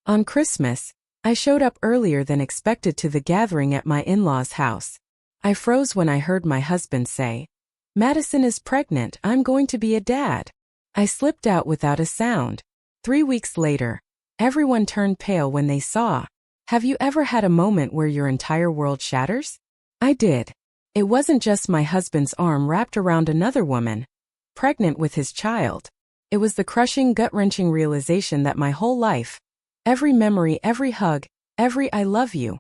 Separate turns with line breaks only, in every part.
On Christmas, I showed up earlier than expected to the gathering at my in-laws' house. I froze when I heard my husband say, "Madison is pregnant, I'm going to be a dad." I slipped out without a sound. 3 weeks later, everyone turned pale when they saw. Have you ever had a moment where your entire world shatters? I did. It wasn't just my husband's arm wrapped around another woman, pregnant with his child. It was the crushing, gut-wrenching realization that my whole life, every memory, every hug, every "I love you,"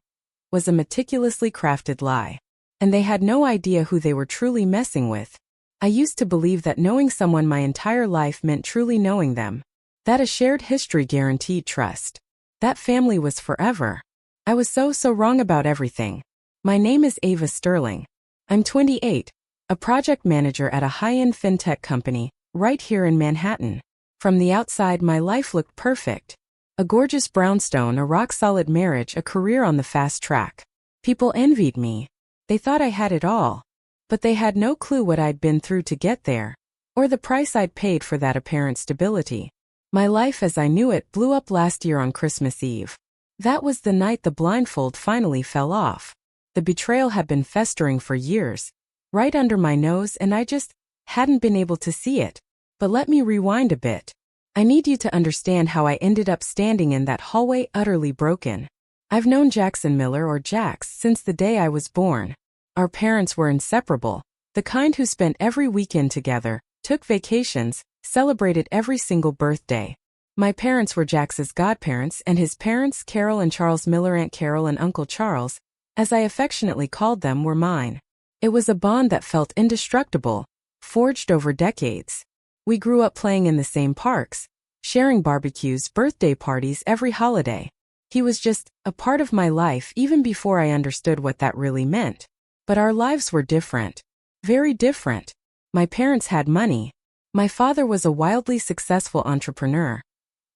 was a meticulously crafted lie. And they had no idea who they were truly messing with. I used to believe that knowing someone my entire life meant truly knowing them. That a shared history guaranteed trust. That family was forever. I was so wrong about everything. My name is Ava Sterling. I'm 28, a project manager at a high-end fintech company, right here in Manhattan. From the outside, my life looked perfect. A gorgeous brownstone, a rock-solid marriage, a career on the fast track. People envied me. They thought I had it all. But they had no clue what I'd been through to get there, or the price I'd paid for that apparent stability. My life as I knew it blew up last year on Christmas Eve. That was the night the blindfold finally fell off. The betrayal had been festering for years, right under my nose, and I just hadn't been able to see it. But let me rewind a bit. I need you to understand how I ended up standing in that hallway utterly broken. I've known Jackson Miller, or Jax, since the day I was born. Our parents were inseparable, the kind who spent every weekend together, took vacations, celebrated every single birthday. My parents were Jax's godparents, and his parents, Carol and Charles Miller, Aunt Carol and Uncle Charles, as I affectionately called them, were mine. It was a bond that felt indestructible, forged over decades. We grew up playing in the same parks, sharing barbecues, birthday parties, every holiday. He was just a part of my life even before I understood what that really meant. But our lives were different. Very different. My parents had money. My father was a wildly successful entrepreneur.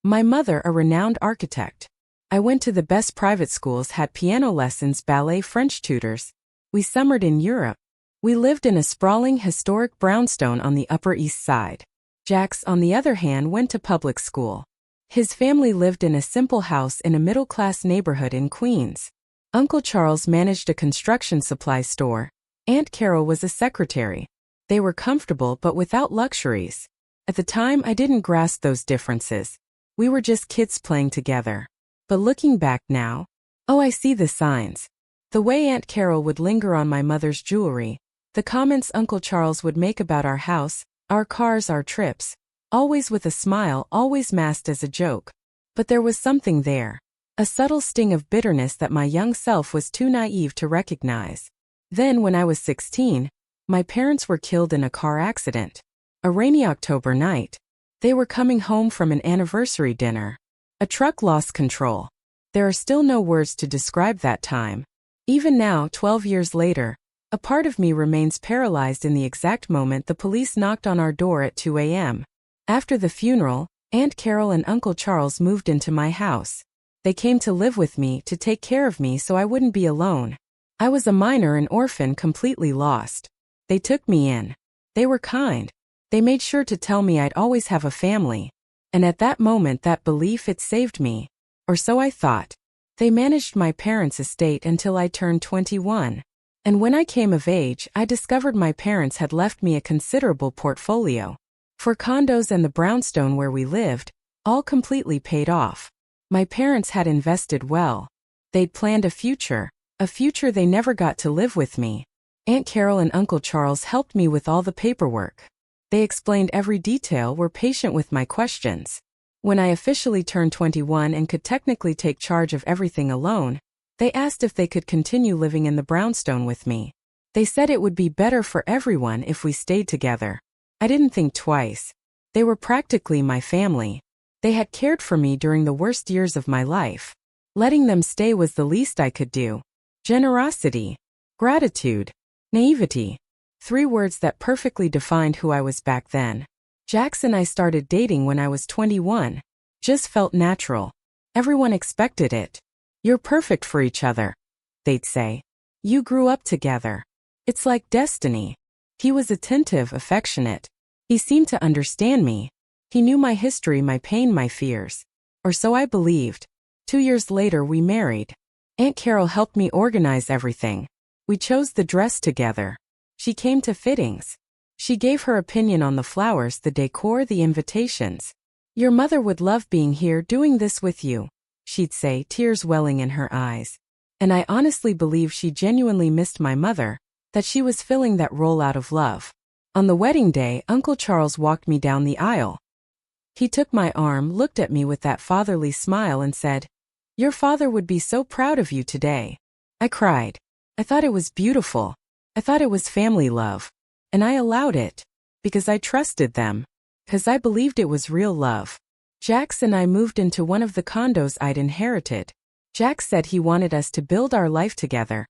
My mother a renowned architect. I went to the best private schools, had piano lessons, ballet, French tutors. We summered in Europe. We lived in a sprawling, historic brownstone on the Upper East Side. Jax, on the other hand, went to public school. His family lived in a simple house in a middle-class neighborhood in Queens. Uncle Charles managed a construction supply store. Aunt Carol was a secretary. They were comfortable but without luxuries. At the time, I didn't grasp those differences. We were just kids playing together. But looking back now, I see the signs. The way Aunt Carol would linger on my mother's jewelry, the comments Uncle Charles would make about our house, our cars, our trips, always with a smile, always masked as a joke. But there was something there. A subtle sting of bitterness that my young self was too naive to recognize. Then, when I was 16, my parents were killed in a car accident. A rainy October night. They were coming home from an anniversary dinner. A truck lost control. There are still no words to describe that time. Even now, 12 years later, a part of me remains paralyzed in the exact moment the police knocked on our door at 2 a.m. After the funeral, Aunt Carol and Uncle Charles moved into my house. They came to live with me, to take care of me so I wouldn't be alone. I was a minor, an orphan, completely lost. They took me in. They were kind. They made sure to tell me I'd always have a family. And at that moment, that belief, it saved me. Or so I thought. They managed my parents' estate until I turned 21. And when I came of age, I discovered my parents had left me a considerable portfolio. 4 condos and the brownstone where we lived, all completely paid off. My parents had invested well. They'd planned a future they never got to live with me. Aunt Carol and Uncle Charles helped me with all the paperwork. They explained every detail, were patient with my questions. When I officially turned 21 and could technically take charge of everything alone, they asked if they could continue living in the brownstone with me. They said it would be better for everyone if we stayed together. I didn't think twice. They were practically my family. They had cared for me during the worst years of my life. Letting them stay was the least I could do. Generosity, gratitude, naivety. 3 words that perfectly defined who I was back then. Jax and I started dating when I was 21. Just felt natural. Everyone expected it. You're perfect for each other, they'd say. You grew up together. It's like destiny. He was attentive, affectionate. He seemed to understand me. He knew my history, my pain, my fears. Or so I believed. 2 years later we married. Aunt Carol helped me organize everything. We chose the dress together. She came to fittings. She gave her opinion on the flowers, the decor, the invitations. Your mother would love being here doing this with you, she'd say, tears welling in her eyes. And I honestly believe she genuinely missed my mother, that she was filling that role out of love. On the wedding day, Uncle Charles walked me down the aisle. He took my arm, looked at me with that fatherly smile and said, "Your father would be so proud of you today." I cried. I thought it was beautiful. I thought it was family love. And I allowed it. Because I trusted them. Because I believed it was real love. Jax and I moved into one of the condos I'd inherited. Jax said he wanted us to build our life together.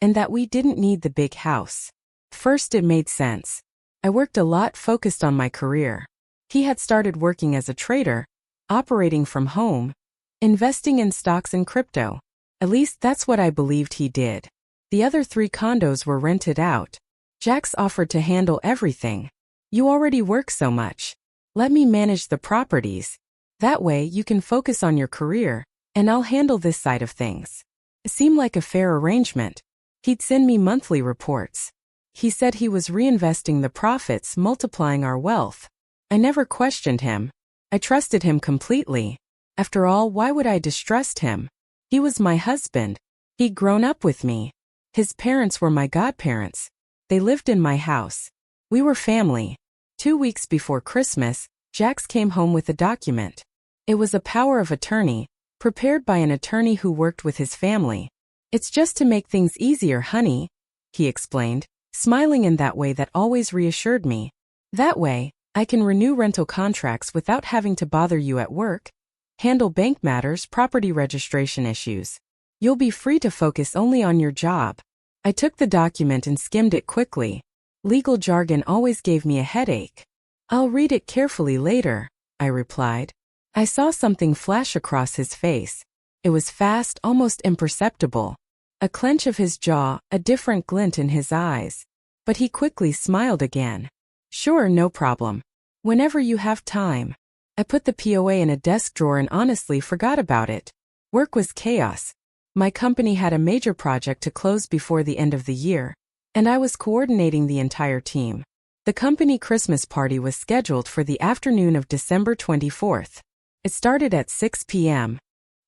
And that we didn't need the big house. First it made sense. I worked a lot, focused on my career. He had started working as a trader, operating from home, investing in stocks and crypto. At least that's what I believed he did. The other 3 condos were rented out. Jax offered to handle everything. "You already work so much. Let me manage the properties. That way you can focus on your career, and I'll handle this side of things." It seemed like a fair arrangement. He'd send me monthly reports. He said he was reinvesting the profits, multiplying our wealth. I never questioned him. I trusted him completely. After all, why would I distrust him? He was my husband. He'd grown up with me. His parents were my godparents. They lived in my house. We were family. 2 weeks before Christmas, Jax came home with a document. It was a power of attorney, prepared by an attorney who worked with his family. "It's just to make things easier, honey," he explained, smiling in that way that always reassured me. "That way, I can renew rental contracts without having to bother you at work, handle bank matters, property registration issues. You'll be free to focus only on your job." I took the document and skimmed it quickly. Legal jargon always gave me a headache. "I'll read it carefully later," I replied. I saw something flash across his face. It was fast, almost imperceptible. A clench of his jaw, a different glint in his eyes. But he quickly smiled again. "Sure, no problem. Whenever you have time." I put the POA in a desk drawer and honestly forgot about it. Work was chaos. My company had a major project to close before the end of the year, and I was coordinating the entire team. The company Christmas party was scheduled for the afternoon of December 24th. It started at 6 p.m.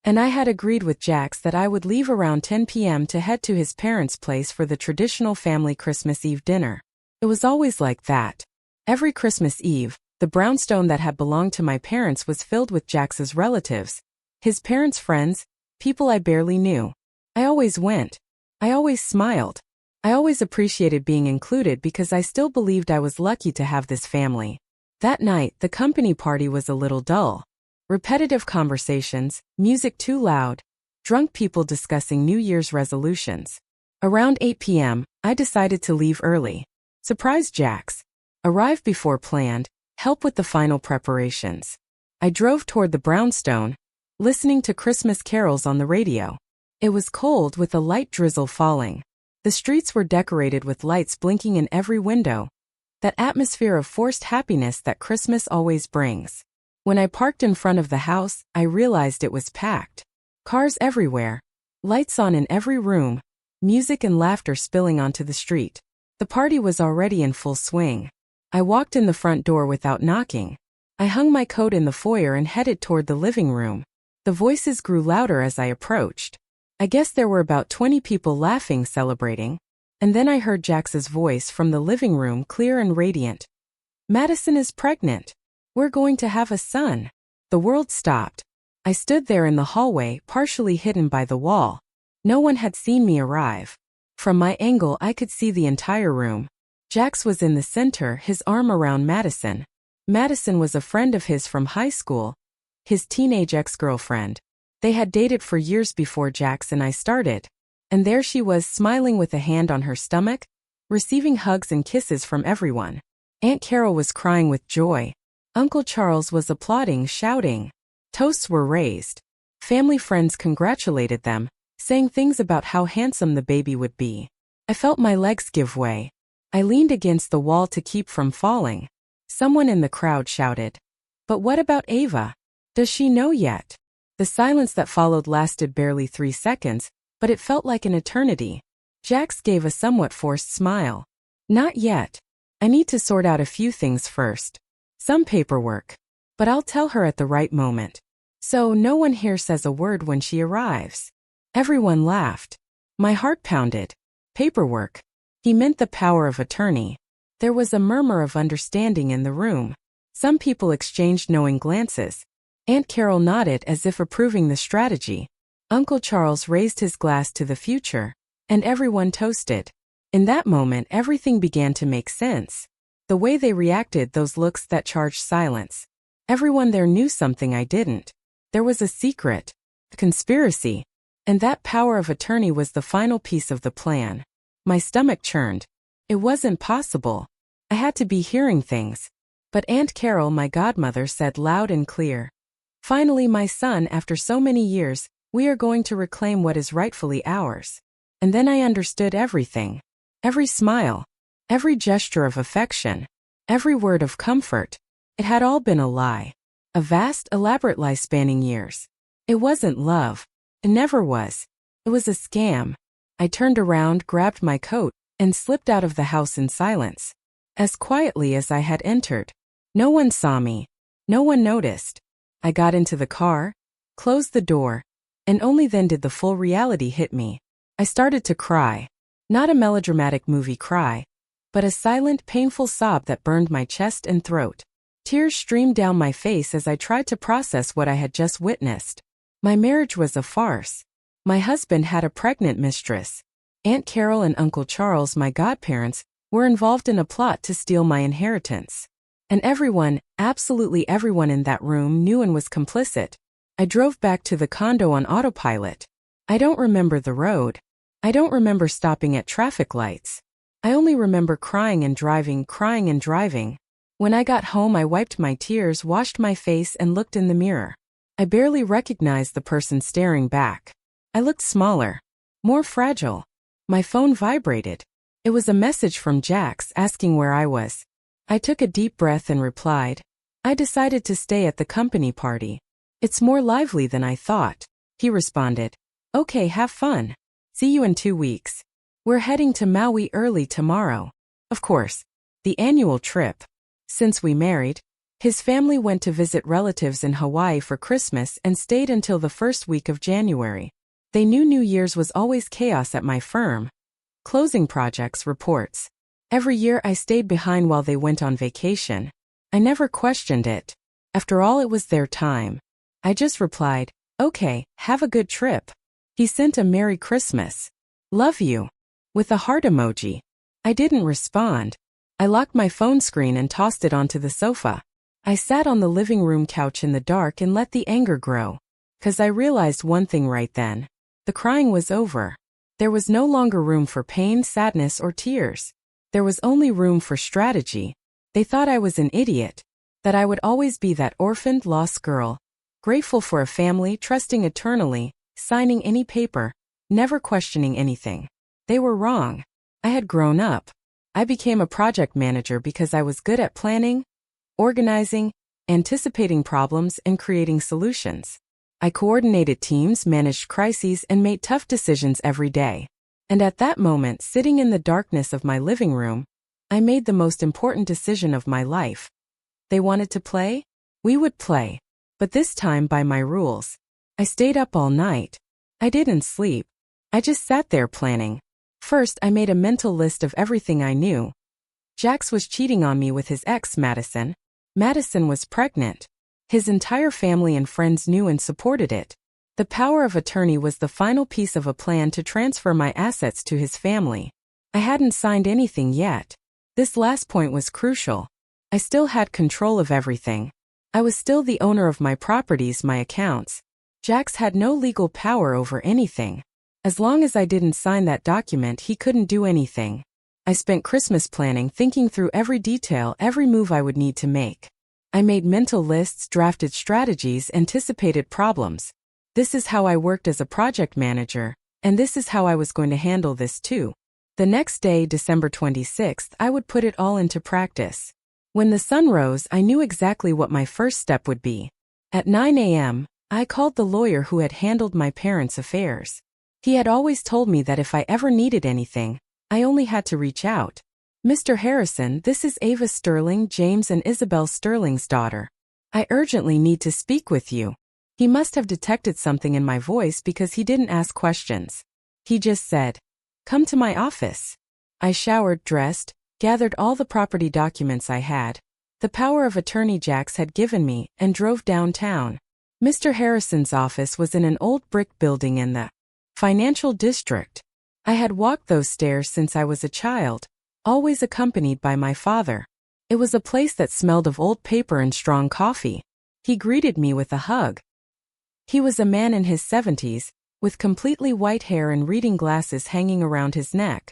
And I had agreed with Jax that I would leave around 10 p.m. to head to his parents' place for the traditional family Christmas Eve dinner. It was always like that. Every Christmas Eve, the brownstone that had belonged to my parents was filled with Jax's relatives, his parents' friends, people I barely knew. I always went. I always smiled. I always appreciated being included because I still believed I was lucky to have this family. That night, the company party was a little dull. Repetitive conversations, music too loud, drunk people discussing New Year's resolutions. Around 8 p.m., I decided to leave early. Surprise Jax. Arrive before planned, help with the final preparations. I drove toward the brownstone, listening to Christmas carols on the radio. It was cold with a light drizzle falling. The streets were decorated with lights blinking in every window. That atmosphere of forced happiness that Christmas always brings. When I parked in front of the house, I realized it was packed. Cars everywhere. Lights on in every room. Music and laughter spilling onto the street. The party was already in full swing. I walked in the front door without knocking. I hung my coat in the foyer and headed toward the living room. The voices grew louder as I approached. I guess there were about 20 people laughing, celebrating. And then I heard Jax's voice from the living room, clear and radiant. "Madison is pregnant. We're going to have a son." The world stopped. I stood there in the hallway, partially hidden by the wall. No one had seen me arrive. From my angle, I could see the entire room. Jax was in the center, his arm around Madison. Madison was a friend of his from high school, his teenage ex-girlfriend. They had dated for years before Jax and I started. And there she was, smiling with a hand on her stomach, receiving hugs and kisses from everyone. Aunt Carol was crying with joy. Uncle Charles was applauding, shouting. Toasts were raised. Family friends congratulated them, saying things about how handsome the baby would be. I felt my legs give way. I leaned against the wall to keep from falling. Someone in the crowd shouted, "But what about Ava? Does she know yet?" The silence that followed lasted barely 3 seconds, but it felt like an eternity. Jax gave a somewhat forced smile. Not yet. I need to sort out a few things first. Some paperwork. But I'll tell her at the right moment. So no one here says a word when she arrives. Everyone laughed. My heart pounded. Paperwork. He meant the power of attorney. There was a murmur of understanding in the room. Some people exchanged knowing glances. Aunt Carol nodded as if approving the strategy. Uncle Charles raised his glass to the future, and everyone toasted. In that moment, everything began to make sense. The way they reacted, those looks that charged silence. Everyone there knew something I didn't. There was a secret, a conspiracy, and that power of attorney was the final piece of the plan. My stomach churned. It wasn't possible. I had to be hearing things. But Aunt Carol, my godmother, said loud and clear. Finally, my son, after so many years, we are going to reclaim what is rightfully ours. And then I understood everything. Every smile. Every gesture of affection. Every word of comfort. It had all been a lie. A vast, elaborate lie spanning years. It wasn't love. It never was. It was a scam. I turned around, grabbed my coat, and slipped out of the house in silence. As quietly as I had entered. No one saw me. No one noticed. I got into the car, closed the door, and only then did the full reality hit me. I started to cry. Not a melodramatic movie cry, but a silent, painful sob that burned my chest and throat. Tears streamed down my face as I tried to process what I had just witnessed. My marriage was a farce. My husband had a pregnant mistress. Aunt Carol and Uncle Charles, my godparents, were involved in a plot to steal my inheritance. And everyone, absolutely everyone in that room knew and was complicit. I drove back to the condo on autopilot. I don't remember the road. I don't remember stopping at traffic lights. I only remember crying and driving. When I got home, I wiped my tears, washed my face, and looked in the mirror. I barely recognized the person staring back. I looked smaller, more fragile. My phone vibrated. It was a message from Jax asking where I was. I took a deep breath and replied, I decided to stay at the company party. It's more lively than I thought. He responded, okay, have fun. See you in 2 weeks. We're heading to Maui early tomorrow. Of course, the annual trip. Since we married, his family went to visit relatives in Hawaii for Christmas and stayed until the first week of January. They knew New Year's was always chaos at my firm. Closing projects, reports. Every year I stayed behind while they went on vacation. I never questioned it. After all, it was their time. I just replied, okay, have a good trip. He sent a Merry Christmas. Love you. With a heart emoji. I didn't respond. I locked my phone screen and tossed it onto the sofa. I sat on the living room couch in the dark and let the anger grow. 'Cause I realized one thing right then. The crying was over. There was no longer room for pain, sadness, or tears. There was only room for strategy. They thought I was an idiot. That I would always be that orphaned, lost girl. Grateful for a family, trusting eternally, signing any paper, never questioning anything. They were wrong. I had grown up. I became a project manager because I was good at planning, organizing, anticipating problems, and creating solutions. I coordinated teams, managed crises, and made tough decisions every day. And at that moment, sitting in the darkness of my living room, I made the most important decision of my life. They wanted to play? We would play. But this time by my rules. I stayed up all night. I didn't sleep. I just sat there planning. First, I made a mental list of everything I knew. Jax was cheating on me with his ex, Madison. Madison was pregnant. His entire family and friends knew and supported it. The power of attorney was the final piece of a plan to transfer my assets to his family. I hadn't signed anything yet. This last point was crucial. I still had control of everything. I was still the owner of my properties, my accounts. Jax had no legal power over anything. As long as I didn't sign that document, he couldn't do anything. I spent Christmas planning, thinking through every detail, every move I would need to make. I made mental lists, drafted strategies, anticipated problems. This is how I worked as a project manager, and this is how I was going to handle this too. The next day, December 26th, I would put it all into practice. When the sun rose, I knew exactly what my first step would be. At 9 a.m., I called the lawyer who had handled my parents' affairs. He had always told me that if I ever needed anything, I only had to reach out. Mr. Harrison, this is Ava Sterling, James and Isabel Sterling's daughter. I urgently need to speak with you. He must have detected something in my voice because he didn't ask questions. He just said, "Come to my office." I showered, dressed, gathered all the property documents I had, the power of attorney Jax had given me, and drove downtown. Mr. Harrison's office was in an old brick building in the financial district. I had walked those stairs since I was a child, always accompanied by my father. It was a place that smelled of old paper and strong coffee. He greeted me with a hug. He was a man in his 70s, with completely white hair and reading glasses hanging around his neck.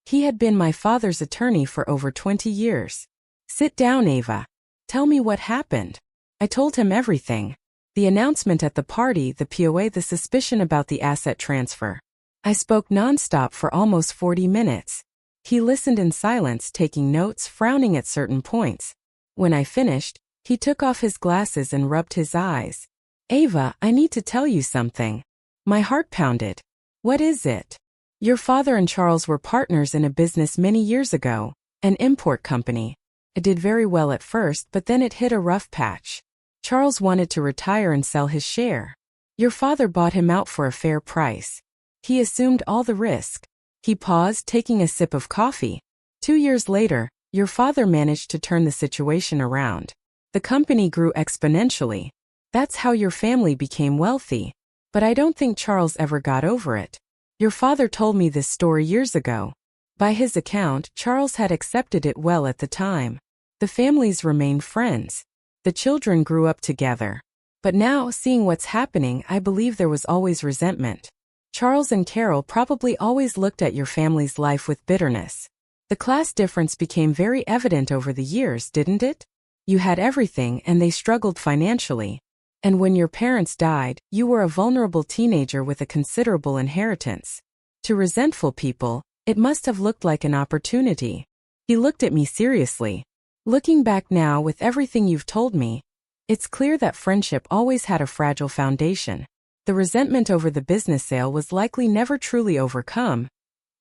He had been my father's attorney for over 20 years. "Sit down, Ava. Tell me what happened." I told him everything. The announcement at the party, the POA, the suspicion about the asset transfer. I spoke nonstop for almost 40 minutes. He listened in silence, taking notes, frowning at certain points. When I finished, he took off his glasses and rubbed his eyes. "Ava, I need to tell you something." My heart pounded. "What is it?" "Your father and Charles were partners in a business many years ago, an import company. It did very well at first, but then it hit a rough patch. Charles wanted to retire and sell his share. Your father bought him out for a fair price. He assumed all the risk." He paused, taking a sip of coffee. 2 years later, your father managed to turn the situation around. The company grew exponentially. That's how your family became wealthy. But I don't think Charles ever got over it. Your father told me this story years ago. By his account, Charles had accepted it well at the time. The families remained friends. The children grew up together. But now, seeing what's happening, I believe there was always resentment. Charles and Carol probably always looked at your family's life with bitterness. The class difference became very evident over the years, didn't it? You had everything and they struggled financially. And when your parents died, you were a vulnerable teenager with a considerable inheritance. To resentful people, it must have looked like an opportunity. He looked at me seriously. "Looking back now with everything you've told me, it's clear that friendship always had a fragile foundation. The resentment over the business sale was likely never truly overcome,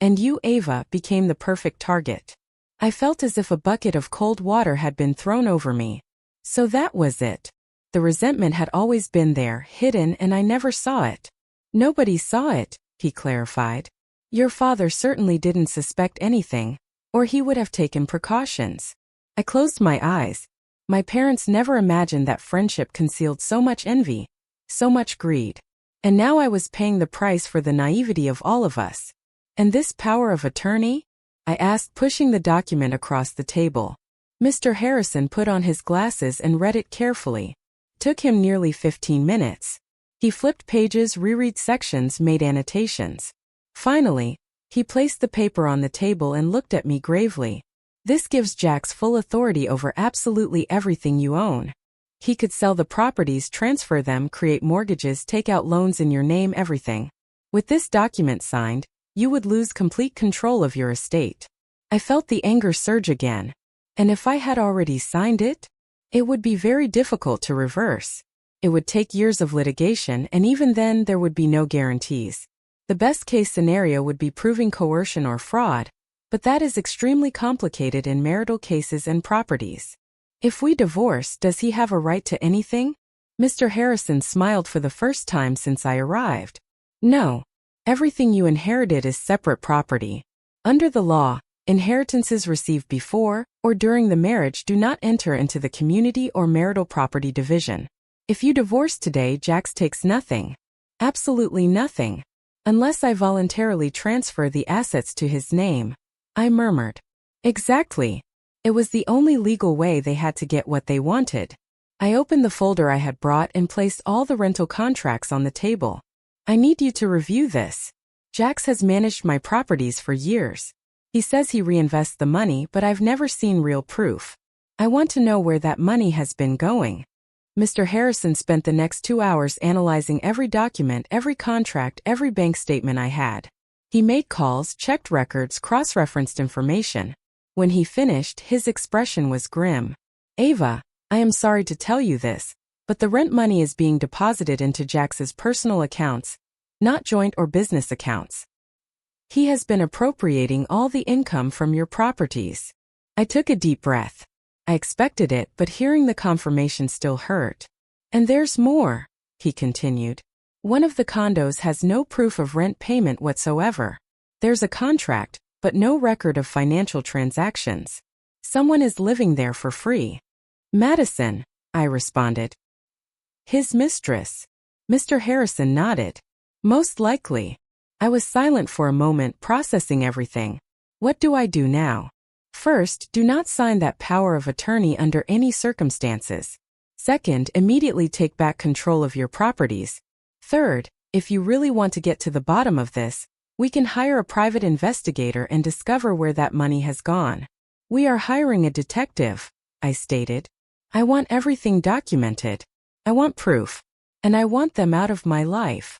and you, Ava, became the perfect target." I felt as if a bucket of cold water had been thrown over me. So that was it. The resentment had always been there, hidden, and I never saw it. "Nobody saw it," he clarified. "Your father certainly didn't suspect anything, or he would have taken precautions." I closed my eyes. My parents never imagined that friendship concealed so much envy, so much greed. And now I was paying the price for the naivety of all of us. "And this power of attorney?" I asked, pushing the document across the table. Mr. Harrison put on his glasses and read it carefully. Took him nearly 15 minutes. He flipped pages, reread sections, made annotations. Finally, he placed the paper on the table and looked at me gravely. "This gives Jax full authority over absolutely everything you own. He could sell the properties, transfer them, create mortgages, take out loans in your name, everything. With this document signed, you would lose complete control of your estate." I felt the anger surge again. And if I had already signed it? It would be very difficult to reverse. It would take years of litigation, and even then there would be no guarantees. The best-case scenario would be proving coercion or fraud, but that is extremely complicated in marital cases and properties. "If we divorce, does he have a right to anything?" Mr. Harrison smiled for the first time since I arrived. "No. Everything you inherited is separate property. Under the law, inheritances received before or during the marriage do not enter into the community or marital property division. If you divorce today, Jax takes nothing. Absolutely nothing. Unless I voluntarily transfer the assets to his name." I murmured. "Exactly. It was the only legal way they had to get what they wanted." I opened the folder I had brought and placed all the rental contracts on the table. "I need you to review this. Jax has managed my properties for years. He says he reinvests the money, but I've never seen real proof. I want to know where that money has been going." Mr. Harrison spent the next 2 hours analyzing every document, every contract, every bank statement I had. He made calls, checked records, cross-referenced information. When he finished, his expression was grim. "Ava, I am sorry to tell you this, but the rent money is being deposited into Jax's personal accounts, not joint or business accounts. He has been appropriating all the income from your properties. I took a deep breath. I expected it, but hearing the confirmation still hurt. And there's more, he continued. One of the condos has no proof of rent payment whatsoever. There's a contract, but no record of financial transactions. Someone is living there for free. Madison, I responded. His mistress. Mr. Harrison nodded. Most likely. I was silent for a moment, processing everything. What do I do now? First, do not sign that power of attorney under any circumstances. Second, immediately take back control of your properties. Third, if you really want to get to the bottom of this, we can hire a private investigator and discover where that money has gone. We are hiring a detective, I stated. I want everything documented. I want proof. And I want them out of my life.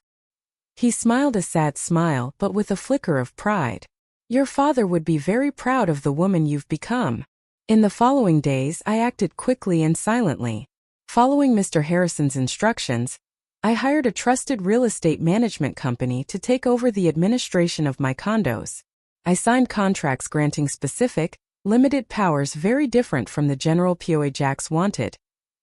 He smiled a sad smile, but with a flicker of pride. Your father would be very proud of the woman you've become. In the following days, I acted quickly and silently. Following Mr. Harrison's instructions, I hired a trusted real estate management company to take over the administration of my condos. I signed contracts granting specific, limited powers very different from the general POA Jax wanted,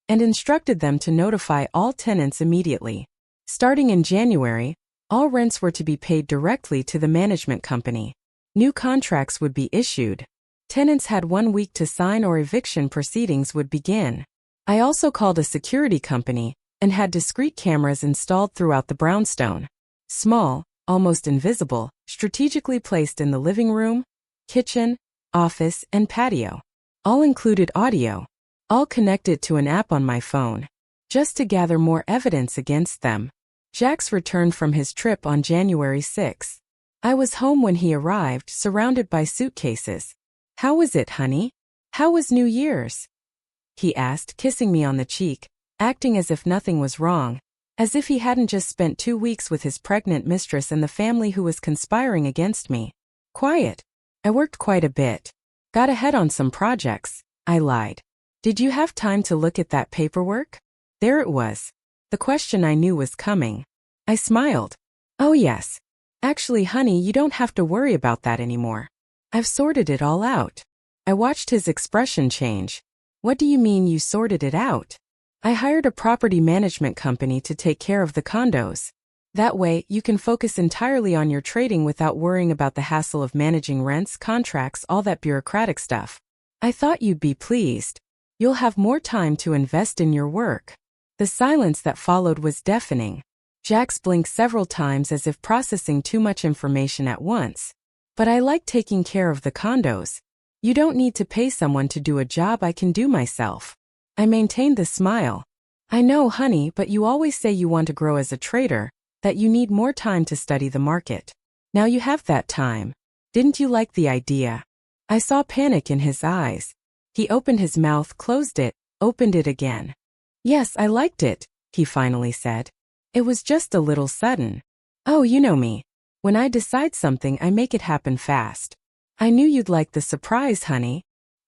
and instructed them to notify all tenants immediately. Starting in January, all rents were to be paid directly to the management company. New contracts would be issued. Tenants had 1 week to sign or eviction proceedings would begin. I also called a security company and had discrete cameras installed throughout the brownstone. Small, almost invisible, strategically placed in the living room, kitchen, office, and patio. All included audio. All connected to an app on my phone. Just to gather more evidence against them. Jax returned from his trip on January 6. I was home when he arrived, surrounded by suitcases. How was it, honey? How was New Year's? He asked, kissing me on the cheek, acting as if nothing was wrong, as if he hadn't just spent 2 weeks with his pregnant mistress and the family who was conspiring against me. Quiet. I worked quite a bit. Got ahead on some projects, I lied. Did you have time to look at that paperwork? There it was. The question I knew was coming. I smiled. Oh yes. Actually, honey, you don't have to worry about that anymore. I've sorted it all out. I watched his expression change. What do you mean you sorted it out? I hired a property management company to take care of the condos. That way, you can focus entirely on your trading without worrying about the hassle of managing rents, contracts, all that bureaucratic stuff. I thought you'd be pleased. You'll have more time to invest in your work. The silence that followed was deafening. Jax blinked several times as if processing too much information at once. But I like taking care of the condos. You don't need to pay someone to do a job I can do myself. I maintained the smile. I know, honey, but you always say you want to grow as a trader, that you need more time to study the market. Now you have that time. Didn't you like the idea? I saw panic in his eyes. He opened his mouth, closed it, opened it again. Yes, I liked it, he finally said. It was just a little sudden. Oh, you know me. When I decide something, I make it happen fast. I knew you'd like the surprise, honey.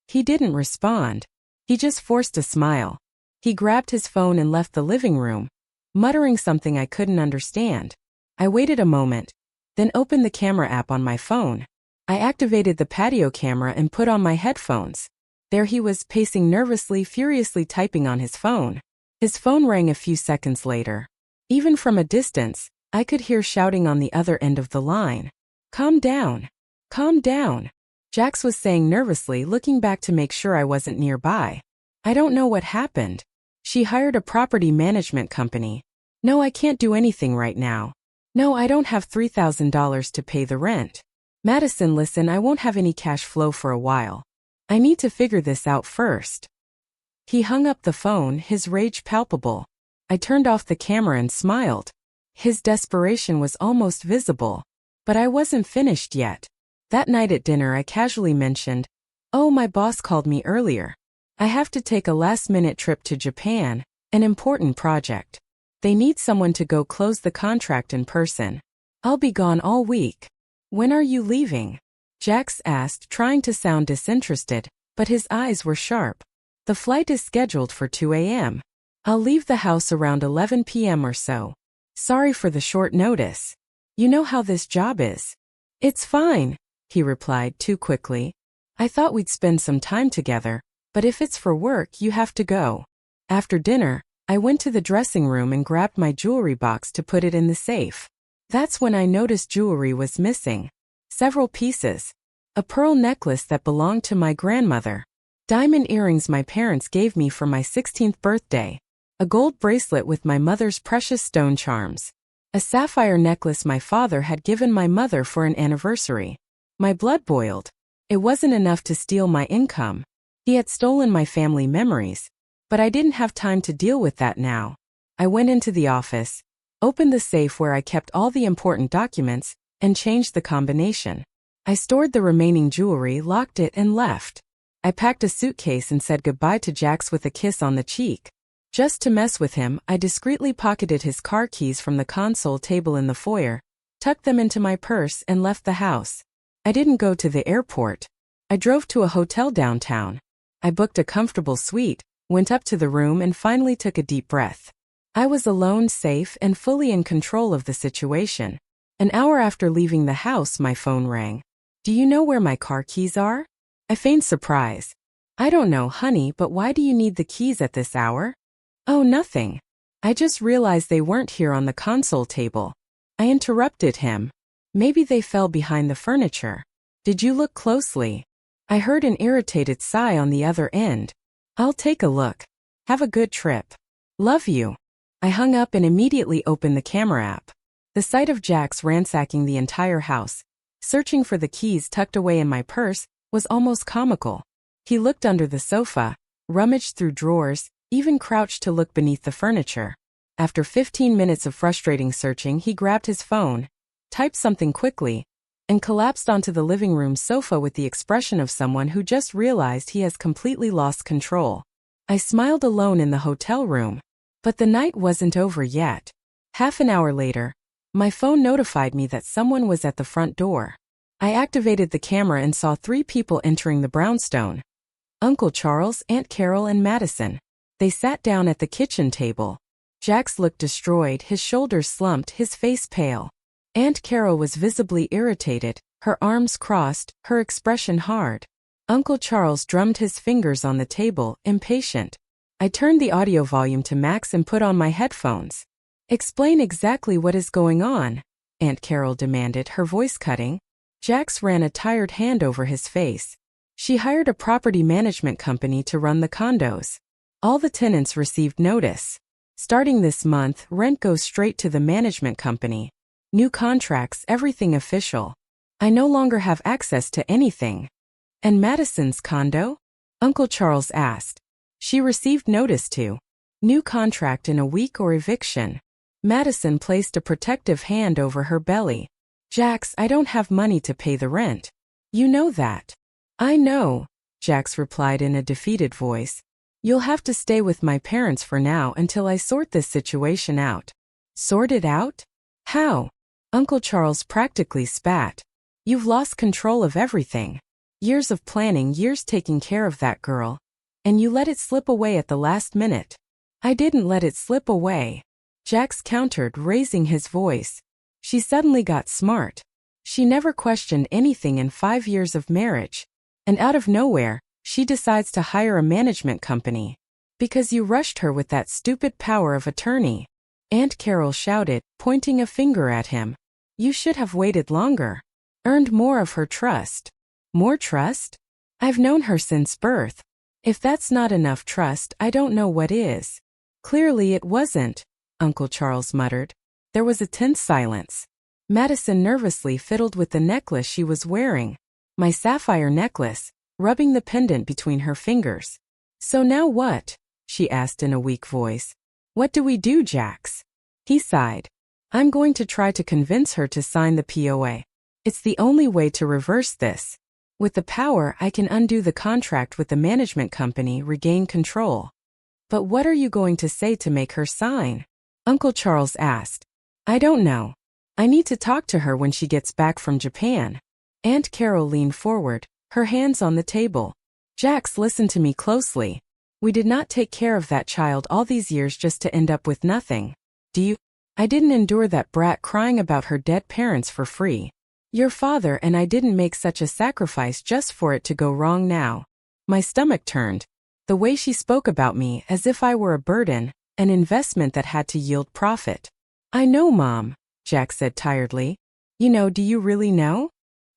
He didn't respond. He just forced a smile. He grabbed his phone and left the living room, muttering something I couldn't understand. I waited a moment, then opened the camera app on my phone. I activated the patio camera and put on my headphones. There he was, pacing nervously, furiously typing on his phone. His phone rang a few seconds later. Even from a distance, I could hear shouting on the other end of the line. Calm down. Calm down. Jax was saying nervously, looking back to make sure I wasn't nearby. I don't know what happened. She hired a property management company. No, I can't do anything right now. No, I don't have $3,000 to pay the rent. Madison, listen, I won't have any cash flow for a while. I need to figure this out first. He hung up the phone, his rage palpable. I turned off the camera and smiled. His desperation was almost visible. But I wasn't finished yet. That night at dinner I casually mentioned, "Oh, my boss called me earlier. I have to take a last-minute trip to Japan, an important project. They need someone to go close the contract in person. I'll be gone all week." "When are you leaving?" Jax asked, trying to sound disinterested, but his eyes were sharp. "The flight is scheduled for 2 a.m. I'll leave the house around 11 p.m. or so. Sorry for the short notice. You know how this job is. It's fine, he replied too quickly. I thought we'd spend some time together, but if it's for work, you have to go. After dinner, I went to the dressing room and grabbed my jewelry box to put it in the safe. That's when I noticed jewelry was missing. Several pieces. A pearl necklace that belonged to my grandmother. Diamond earrings my parents gave me for my 16th birthday. A gold bracelet with my mother's precious stone charms. A sapphire necklace my father had given my mother for an anniversary. My blood boiled. It wasn't enough to steal my income. He had stolen my family memories. But I didn't have time to deal with that now. I went into the office, opened the safe where I kept all the important documents, and changed the combination. I stored the remaining jewelry, locked it, and left. I packed a suitcase and said goodbye to Jax with a kiss on the cheek. Just to mess with him, I discreetly pocketed his car keys from the console table in the foyer, tucked them into my purse, and left the house. I didn't go to the airport. I drove to a hotel downtown. I booked a comfortable suite, went up to the room, and finally took a deep breath. I was alone, safe, and fully in control of the situation. An hour after leaving the house, my phone rang. Do you know where my car keys are? I feigned surprise. I don't know, honey, but why do you need the keys at this hour? Oh, nothing. I just realized they weren't here on the console table. I interrupted him. Maybe they fell behind the furniture. Did you look closely? I heard an irritated sigh on the other end. I'll take a look. Have a good trip. Love you. I hung up and immediately opened the camera app. The sight of Jax ransacking the entire house, searching for the keys tucked away in my purse, was almost comical. He looked under the sofa, rummaged through drawers, even crouched to look beneath the furniture. After 15 minutes of frustrating searching, he grabbed his phone, typed something quickly, and collapsed onto the living room sofa with the expression of someone who just realized he has completely lost control. I smiled alone in the hotel room. But the night wasn't over yet. Half an hour later, my phone notified me that someone was at the front door. I activated the camera and saw 3 people entering the brownstone. Uncle Charles, Aunt Carol, and Madison. They sat down at the kitchen table. Jax looked destroyed, his shoulders slumped, his face pale. Aunt Carol was visibly irritated, her arms crossed, her expression hard. Uncle Charles drummed his fingers on the table, impatient. I turned the audio volume to max and put on my headphones. Explain exactly what is going on, Aunt Carol demanded, her voice cutting. Jax ran a tired hand over his face. She hired a property management company to run the condos. All the tenants received notice. Starting this month, rent goes straight to the management company. New contracts, everything official. I no longer have access to anything. And Madison's condo? Uncle Charles asked. She received notice too. New contract in a week or eviction. Madison placed a protective hand over her belly. Jax, I don't have money to pay the rent. You know that. I know, Jax replied in a defeated voice. You'll have to stay with my parents for now until I sort this situation out. Sort it out? How? Uncle Charles practically spat. You've lost control of everything. Years of planning, years taking care of that girl. And you let it slip away at the last minute. I didn't let it slip away. Jax countered, raising his voice. She suddenly got smart. She never questioned anything in 5 years of marriage. And out of nowhere, she decides to hire a management company. Because you rushed her with that stupid power of attorney. Aunt Carol shouted, pointing a finger at him. You should have waited longer. Earned more of her trust. More trust? I've known her since birth. If that's not enough trust, I don't know what is. Clearly it wasn't, Uncle Charles muttered. There was a tense silence. Madison nervously fiddled with the necklace she was wearing. My sapphire necklace, rubbing the pendant between her fingers. So now what? She asked in a weak voice. What do we do, Jax? He sighed. I'm going to try to convince her to sign the POA. It's the only way to reverse this. With the power, I can undo the contract with the management company, regain control. But what are you going to say to make her sign? Uncle Charles asked. I don't know. I need to talk to her when she gets back from Japan. Aunt Carol leaned forward, her hands on the table. Jax, listen to me closely. We did not take care of that child all these years just to end up with nothing. Do you? I didn't endure that brat crying about her dead parents for free. Your father and I didn't make such a sacrifice just for it to go wrong now. My stomach turned. The way she spoke about me as if I were a burden, an investment that had to yield profit. I know, Mom, Jack said tiredly. You know, do you really know?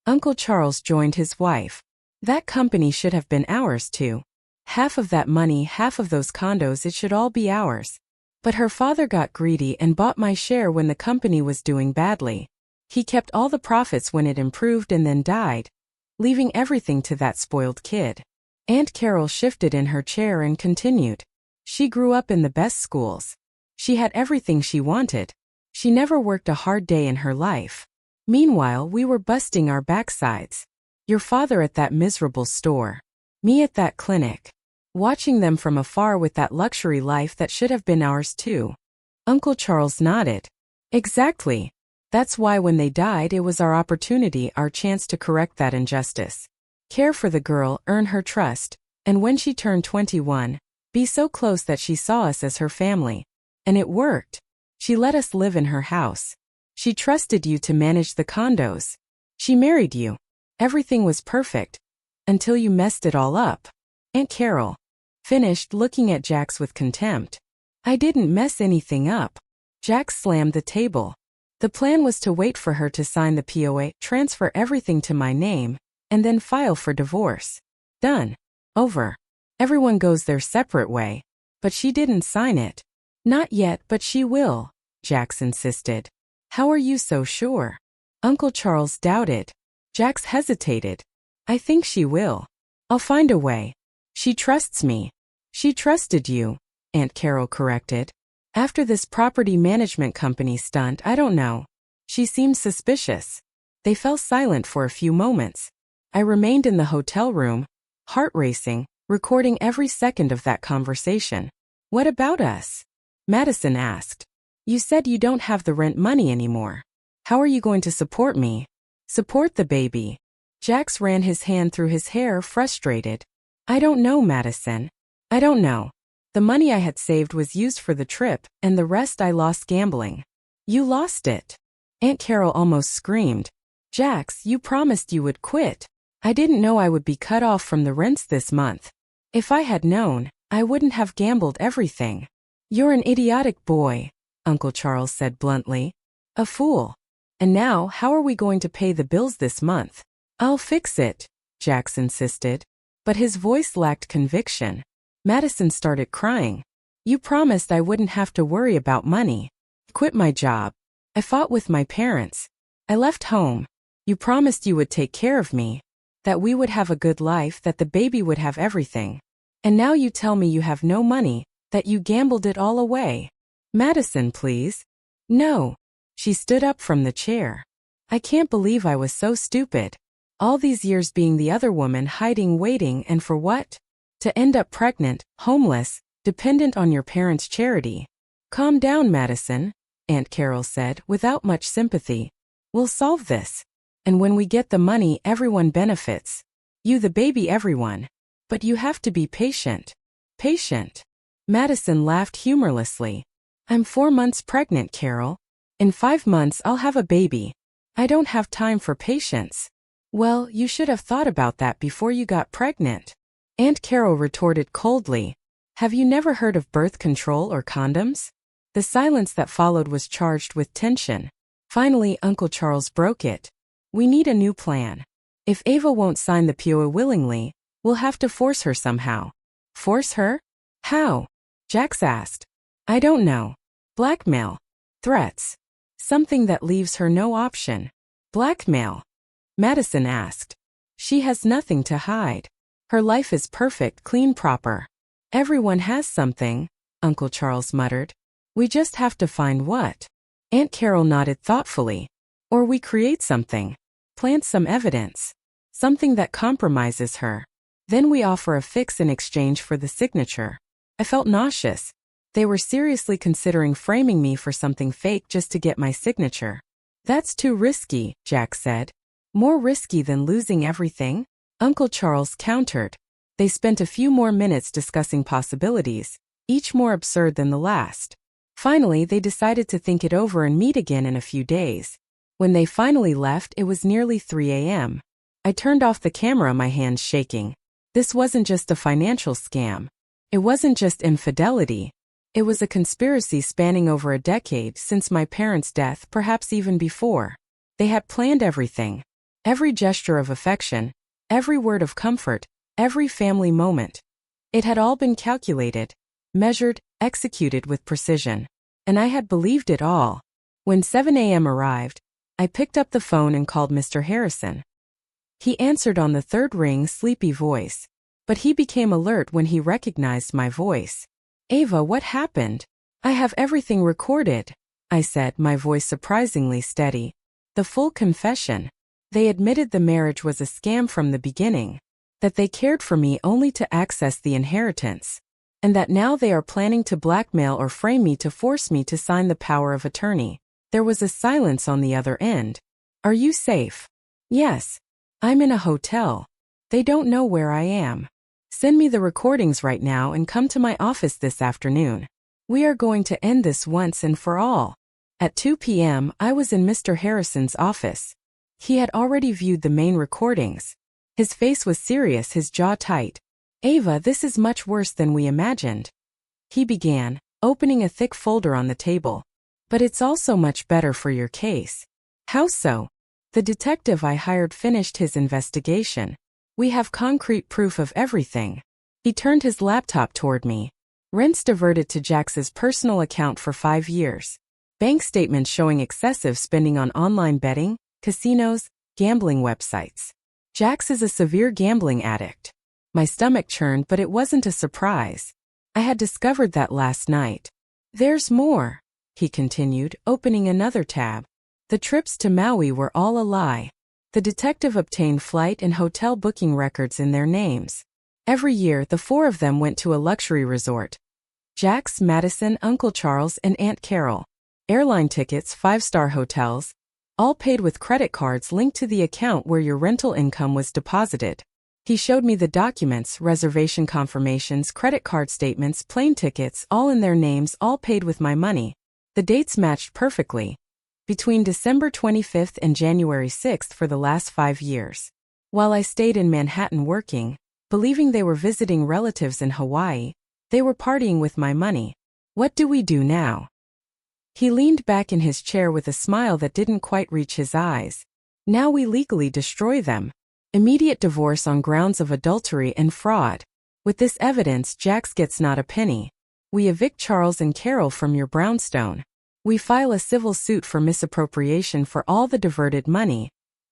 Uncle Charles joined his wife. That company should have been ours too. Half of that money, half of those condos, it should all be ours. But her father got greedy and bought my share when the company was doing badly. He kept all the profits when it improved and then died, leaving everything to that spoiled kid. Aunt Carol shifted in her chair and continued. She grew up in the best schools. She had everything she wanted. She never worked a hard day in her life. Meanwhile, we were busting our backsides. Your father at that miserable store. Me at that clinic. Watching them from afar with that luxury life that should have been ours too. Uncle Charles nodded. Exactly. That's why when they died it was our opportunity, our chance to correct that injustice. Care for the girl, earn her trust, and when she turned 21, be so close that she saw us as her family. And it worked. She let us live in her house. She trusted you to manage the condos. She married you. Everything was perfect. Until you messed it all up. Aunt Carol finished, looking at Jax with contempt. I didn't mess anything up. Jax slammed the table. The plan was to wait for her to sign the POA, transfer everything to my name, and then file for divorce. Done. Over. Everyone goes their separate way. But she didn't sign it. Not yet, but she will, Jax insisted. How are you so sure? Uncle Charles doubted. Jax hesitated. I think she will. I'll find a way. She trusts me. She trusted you, Aunt Carol corrected. After this property management company stunt, I don't know. She seemed suspicious. They fell silent for a few moments. I remained in the hotel room, heart racing, recording every second of that conversation. What about us? Madison asked. You said you don't have the rent money anymore. How are you going to support me? Support the baby. Jax ran his hand through his hair, frustrated. I don't know, Madison. I don't know. The money I had saved was used for the trip, and the rest I lost gambling. You lost it. Aunt Carol almost screamed. Jax, you promised you would quit. I didn't know I would be cut off from the rents this month. If I had known, I wouldn't have gambled everything. You're an idiotic boy, Uncle Charles said bluntly. A fool. And now, how are we going to pay the bills this month? I'll fix it, Jax insisted. But his voice lacked conviction. Madison started crying. You promised I wouldn't have to worry about money. Quit my job. I fought with my parents. I left home. You promised you would take care of me, that we would have a good life, that the baby would have everything. And now you tell me you have no money, that you gambled it all away. Madison, please. No. She stood up from the chair. I can't believe I was so stupid. All these years being the other woman, hiding, waiting, and for what? To end up pregnant, homeless, dependent on your parents' charity. Calm down, Madison, Aunt Carol said, without much sympathy. We'll solve this. And when we get the money, everyone benefits. You, the baby, everyone. But you have to be patient. Patient. Madison laughed humorlessly. I'm 4 months pregnant, Carol. In 5 months I'll have a baby. I don't have time for patience. Well, you should have thought about that before you got pregnant. Aunt Carol retorted coldly. Have you never heard of birth control or condoms? The silence that followed was charged with tension. Finally, Uncle Charles broke it. We need a new plan. If Ava won't sign the POA willingly, we'll have to force her somehow. Force her? How? Jax asked. I don't know. Blackmail. Threats. Something that leaves her no option. Blackmail. Madison asked. She has nothing to hide. Her life is perfect, clean, proper. Everyone has something, Uncle Charles muttered. We just have to find what? Aunt Carol nodded thoughtfully. Or we create something. Plant some evidence. Something that compromises her. Then we offer a fix in exchange for the signature. I felt nauseous. They were seriously considering framing me for something fake just to get my signature. That's too risky, Jack said. More risky than losing everything? Uncle Charles countered. They spent a few more minutes discussing possibilities, each more absurd than the last. Finally, they decided to think it over and meet again in a few days. When they finally left, it was nearly 3 a.m. I turned off the camera, my hands shaking. This wasn't just a financial scam. It wasn't just infidelity. It was a conspiracy spanning over a decade since my parents' death, perhaps even before. They had planned everything. Every gesture of affection, every word of comfort, every family moment. It had all been calculated, measured, executed with precision. And I had believed it all. When 7 a.m. arrived, I picked up the phone and called Mr. Harrison. He answered on the third ring, sleepy voice. But he became alert when he recognized my voice. "Ava, what happened?" "I have everything recorded," I said, my voice surprisingly steady. "The full confession. They admitted the marriage was a scam from the beginning, that they cared for me only to access the inheritance, and that now they are planning to blackmail or frame me to force me to sign the power of attorney." There was a silence on the other end. "Are you safe?" "Yes. I'm in a hotel. They don't know where I am. Send me the recordings right now and come to my office this afternoon. We are going to end this once and for all." At 2 p.m., I was in Mr. Harrison's office. He had already viewed the main recordings. His face was serious, his jaw tight. "Ava, this is much worse than we imagined," he began, opening a thick folder on the table. "But it's also much better for your case." "How so?" "The detective I hired finished his investigation. We have concrete proof of everything." He turned his laptop toward me. "Rents diverted to Jax's personal account for 5 years. Bank statements showing excessive spending on online betting, casinos, gambling websites. Jax is a severe gambling addict." My stomach churned, but it wasn't a surprise. I had discovered that last night. "There's more," he continued, opening another tab. "The trips to Maui were all a lie. The detective obtained flight and hotel booking records in their names. Every year, the 4 of them went to a luxury resort. Jax, Madison, Uncle Charles, and Aunt Carol. Airline tickets, 5-star hotels, all paid with credit cards linked to the account where your rental income was deposited." He showed me the documents, reservation confirmations, credit card statements, plane tickets, all in their names, all paid with my money. The dates matched perfectly. Between December 25th and January 6th for the last 5 years. While I stayed in Manhattan working, believing they were visiting relatives in Hawaii, they were partying with my money. "What do we do now?" He leaned back in his chair with a smile that didn't quite reach his eyes. "Now we legally destroy them. Immediate divorce on grounds of adultery and fraud. With this evidence, Jax gets not a penny. We evict Charles and Carol from your brownstone. We file a civil suit for misappropriation for all the diverted money,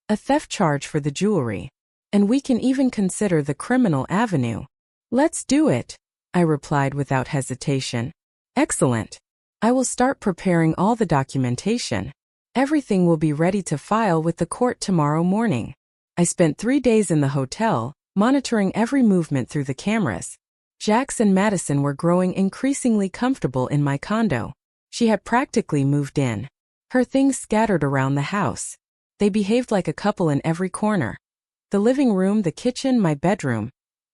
a theft charge for the jewelry, and we can even consider the criminal avenue." "Let's do it," I replied without hesitation. "Excellent. I will start preparing all the documentation. Everything will be ready to file with the court tomorrow morning." I spent 3 days in the hotel, monitoring every movement through the cameras. Jax and Madison were growing increasingly comfortable in my condo. She had practically moved in. Her things scattered around the house. They behaved like a couple in every corner. The living room, the kitchen, my bedroom.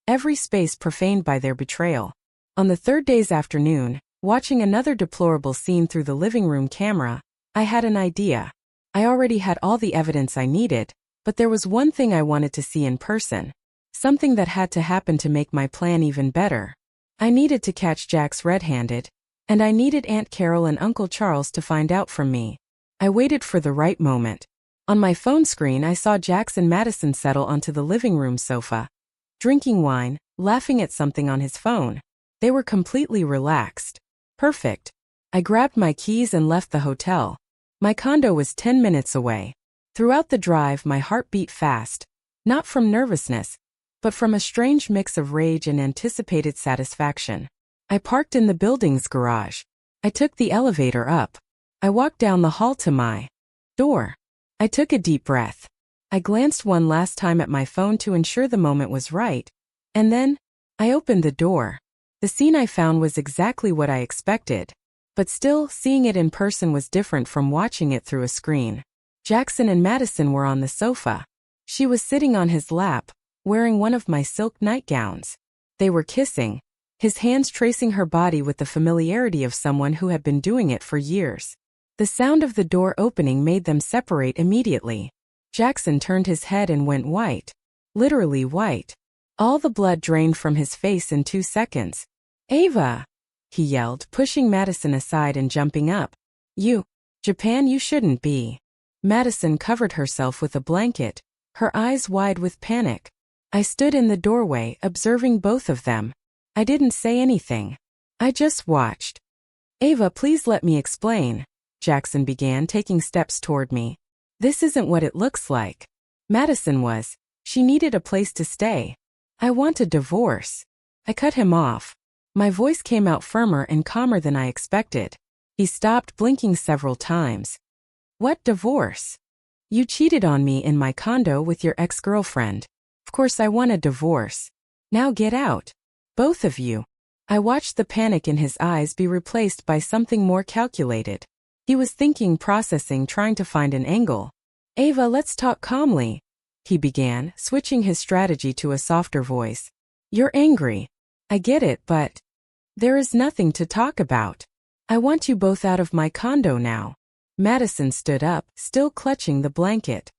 Every space profaned by their betrayal. On the 3rd day's afternoon, watching another deplorable scene through the living room camera, I had an idea. I already had all the evidence I needed, but there was one thing I wanted to see in person. Something that had to happen to make my plan even better. I needed to catch Jax red-handed, and I needed Aunt Carol and Uncle Charles to find out from me. I waited for the right moment. On my phone screen, I saw Jax and Madison settle onto the living room sofa, drinking wine, laughing at something on his phone. They were completely relaxed. Perfect. I grabbed my keys and left the hotel. My condo was 10 minutes away. Throughout the drive, my heart beat fast, not from nervousness, but from a strange mix of rage and anticipated satisfaction. I parked in the building's garage. I took the elevator up. I walked down the hall to my door. I took a deep breath. I glanced one last time at my phone to ensure the moment was right, and then I opened the door. The scene I found was exactly what I expected, but still, seeing it in person was different from watching it through a screen. Jackson and Madison were on the sofa. She was sitting on his lap, wearing one of my silk nightgowns. They were kissing, his hands tracing her body with the familiarity of someone who had been doing it for years. The sound of the door opening made them separate immediately. Jackson turned his head and went white. Literally white. All the blood drained from his face in 2 seconds. "Ava!" he yelled, pushing Madison aside and jumping up. Japan, you shouldn't be." Madison covered herself with a blanket, her eyes wide with panic. I stood in the doorway, observing both of them. I didn't say anything. I just watched. "Ava, please let me explain," Jackson began, taking steps toward me. "This isn't what it looks like." Madison was. She needed a place to stay. "I want a divorce." I cut him off. My voice came out firmer and calmer than I expected. He stopped, blinking several times. "What divorce? You cheated on me in my condo with your ex-girlfriend. Of course I want a divorce. Now get out. Both of you." I watched the panic in his eyes be replaced by something more calculated. He was thinking, processing, trying to find an angle. "Ava, let's talk calmly," he began, switching his strategy to a softer voice. "You're angry. I get it, but there is nothing to talk about. I want you both out of my condo now." Madison stood up, still clutching the blanket.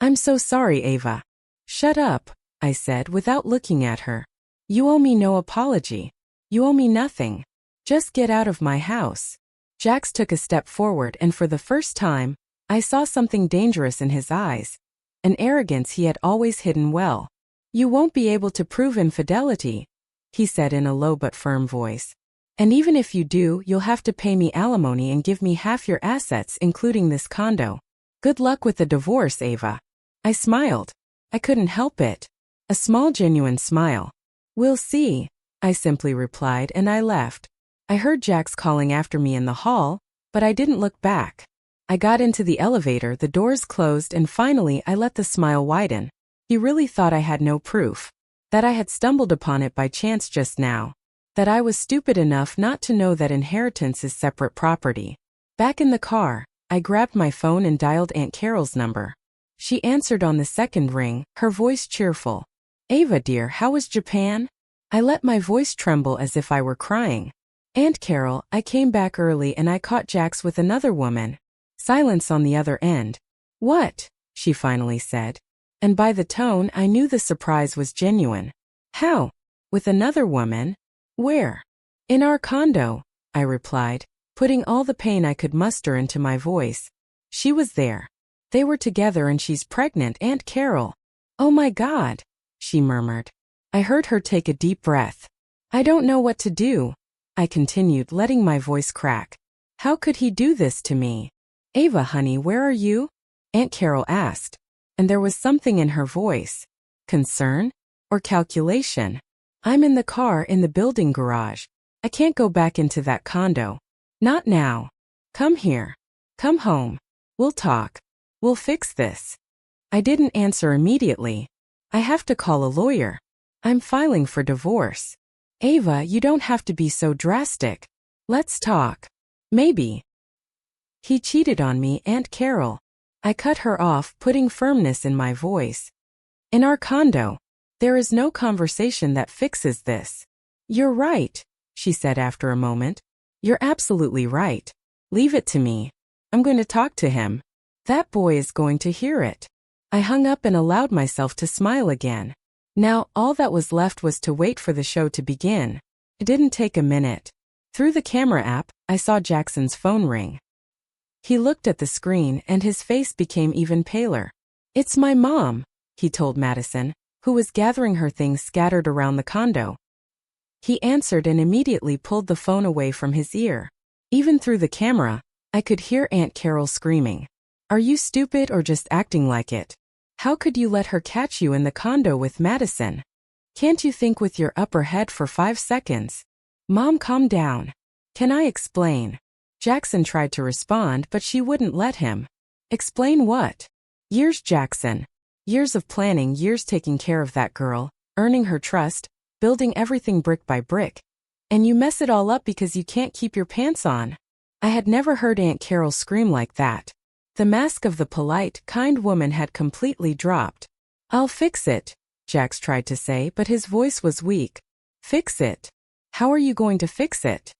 "I'm so sorry, Ava." "Shut up," I said without looking at her. "You owe me no apology. You owe me nothing. Just get out of my house." Jax took a step forward, and for the first time, I saw something dangerous in his eyes, an arrogance he had always hidden well. "You won't be able to prove infidelity," he said in a low but firm voice. "And even if you do, you'll have to pay me alimony and give me half your assets, including this condo. Good luck with the divorce, Ava." I smiled. I couldn't help it. A small, genuine smile. "We'll see," I simply replied, and I left. I heard Jax calling after me in the hall, but I didn't look back. I got into the elevator, the doors closed, and finally I let the smile widen. He really thought I had no proof. That I had stumbled upon it by chance just now. That I was stupid enough not to know that inheritance is separate property. Back in the car, I grabbed my phone and dialed Aunt Carol's number. She answered on the second ring, her voice cheerful. "Ava dear, how was Japan?" I let my voice tremble as if I were crying. "Aunt Carol, I came back early and I caught Jax with another woman." Silence on the other end. "What?" she finally said. And by the tone, I knew the surprise was genuine. "How? With another woman? Where?" "In our condo," I replied, putting all the pain I could muster into my voice. "She was there. They were together and she's pregnant, Aunt Carol." "Oh my God," she murmured. I heard her take a deep breath. "I don't know what to do," I continued, letting my voice crack. "How could he do this to me?" "Ava, honey, where are you?" Aunt Carol asked, and there was something in her voice. Concern? Or calculation? "I'm in the car in the building garage. I can't go back into that condo. Not now. Come here. Come home. We'll talk. We'll fix this." I didn't answer immediately. "I have to call a lawyer. I'm filing for divorce." "Ava, you don't have to be so drastic. Let's talk." "Maybe." "He cheated on me, Aunt Carol." I cut her off, putting firmness in my voice. "In our condo. There is no conversation that fixes this." "You're right," she said after a moment. "You're absolutely right. Leave it to me. I'm going to talk to him. That boy is going to hear it." I hung up and allowed myself to smile again. Now, all that was left was to wait for the show to begin. It didn't take a minute. Through the camera app, I saw Jackson's phone ring. He looked at the screen and his face became even paler. "It's my mom," he told Madison, who was gathering her things scattered around the condo. He answered and immediately pulled the phone away from his ear. Even through the camera, I could hear Aunt Carol screaming. "Are you stupid or just acting like it? How could you let her catch you in the condo with Madison? Can't you think with your upper head for 5 seconds? Mom, calm down. Can I explain?" Jackson tried to respond, but she wouldn't let him. "Explain what?" "Years, Jackson. Years of planning, years taking care of that girl, earning her trust, building everything brick by brick. And you mess it all up because you can't keep your pants on." I had never heard Aunt Carol scream like that. The mask of the polite, kind woman had completely dropped. "I'll fix it," Jax tried to say, but his voice was weak. Fix it? How are you going to fix it?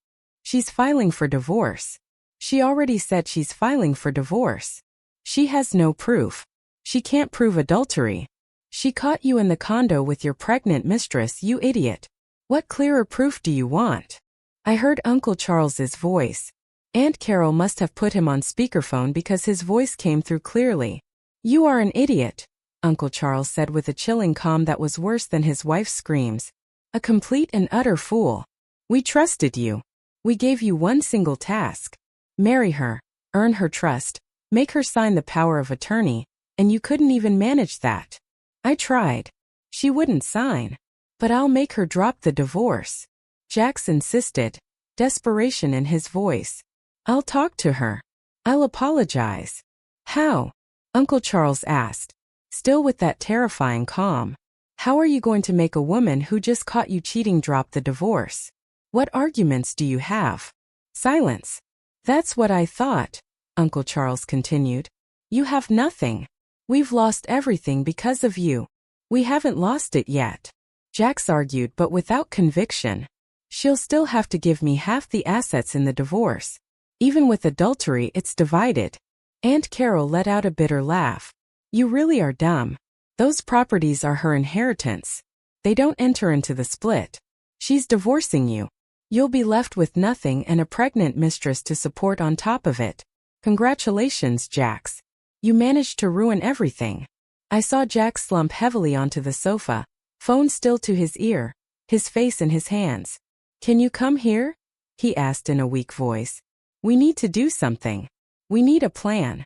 She's filing for divorce. She already said she's filing for divorce. She has no proof. She can't prove adultery. She caught you in the condo with your pregnant mistress, you idiot. What clearer proof do you want? I heard Uncle Charles's voice. Aunt Carol must have put him on speakerphone because his voice came through clearly. You are an idiot, Uncle Charles said with a chilling calm that was worse than his wife's screams. A complete and utter fool. We trusted you. We gave you one single task. Marry her, earn her trust, make her sign the power of attorney, and you couldn't even manage that. I tried. She wouldn't sign. But I'll make her drop the divorce. Jax insisted, desperation in his voice. I'll talk to her. I'll apologize. How? Uncle Charles asked, still with that terrifying calm. How are you going to make a woman who just caught you cheating drop the divorce? What arguments do you have? Silence. That's what I thought, Uncle Charles continued. You have nothing. We've lost everything because of you. We haven't lost it yet. Jax argued, but without conviction. She'll still have to give me half the assets in the divorce. Even with adultery, it's divided. Aunt Carol let out a bitter laugh. You really are dumb. Those properties are her inheritance. They don't enter into the split. She's divorcing you. You'll be left with nothing and a pregnant mistress to support on top of it. Congratulations, Jax. You managed to ruin everything. I saw Jax slump heavily onto the sofa, phone still to his ear, his face in his hands. Can you come here? He asked in a weak voice. We need to do something. We need a plan.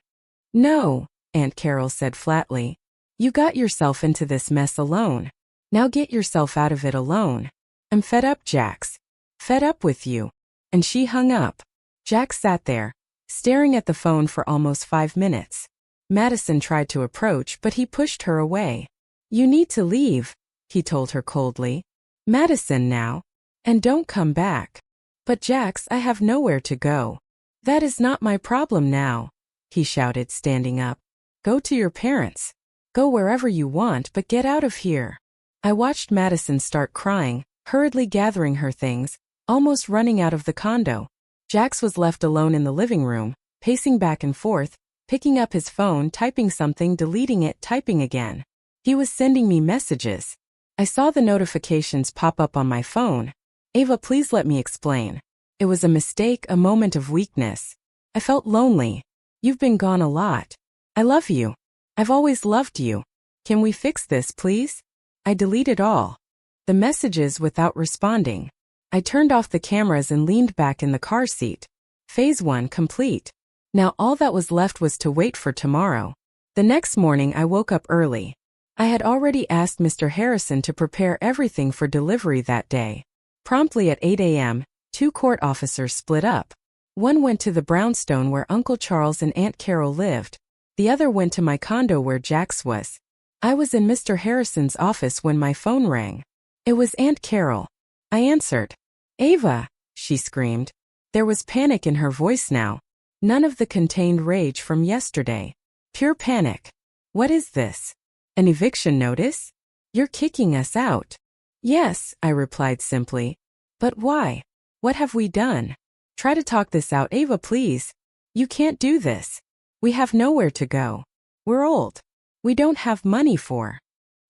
No, Aunt Carol said flatly. You got yourself into this mess alone. Now get yourself out of it alone. I'm fed up, Jax. Fed up with you. And she hung up. Jax sat there, staring at the phone for almost 5 minutes. Madison tried to approach, but he pushed her away. You need to leave, he told her coldly. Madison now. And don't come back. But Jax, I have nowhere to go. That is not my problem now, he shouted, standing up. Go to your parents. Go wherever you want, but get out of here. I watched Madison start crying, hurriedly gathering her things, almost running out of the condo. Jax was left alone in the living room, pacing back and forth, picking up his phone, typing something, deleting it, typing again. He was sending me messages. I saw the notifications pop up on my phone. Ava, please let me explain. It was a mistake, a moment of weakness. I felt lonely. You've been gone a lot. I love you. I've always loved you. Can we fix this, please? I deleted all the messages without responding. I turned off the cameras and leaned back in the car seat. Phase 1 complete. Now all that was left was to wait for tomorrow. The next morning I woke up early. I had already asked Mr. Harrison to prepare everything for delivery that day. Promptly at 8 a.m., 2 court officers split up. One went to the brownstone where Uncle Charles and Aunt Carol lived. The other went to my condo where Jax was. I was in Mr. Harrison's office when my phone rang. It was Aunt Carol. I answered. Ava, she screamed. There was panic in her voice now. None of the contained rage from yesterday. Pure panic. What is this? An eviction notice? You're kicking us out. Yes, I replied simply. But why? What have we done? Try to talk this out, Ava, please. You can't do this. We have nowhere to go. We're old. We don't have money for.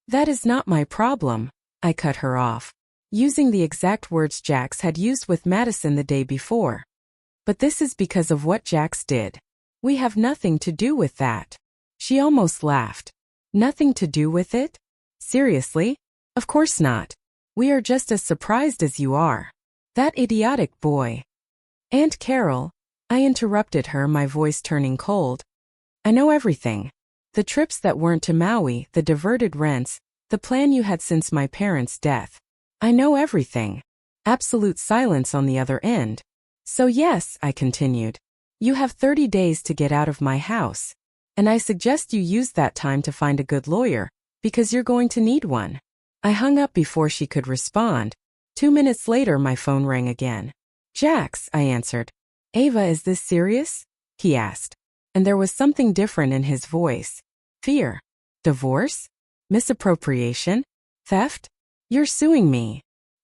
That is not my problem, I cut her off, using the exact words Jax had used with Madison the day before. But this is because of what Jax did. We have nothing to do with that. She almost laughed. Nothing to do with it? Seriously? Of course not. We are just as surprised as you are. That idiotic boy. Aunt Carol, I interrupted her, my voice turning cold. I know everything. The trips that weren't to Maui, the diverted rents, the plan you had since my parents' death. I know everything. Absolute silence on the other end. So yes, I continued. You have 30 days to get out of my house. And I suggest you use that time to find a good lawyer, because you're going to need one. I hung up before she could respond. 2 minutes later my phone rang again. Jax, I answered. Ava, is this serious? He asked. And there was something different in his voice. Fear. Divorce? Misappropriation? Theft? You're suing me.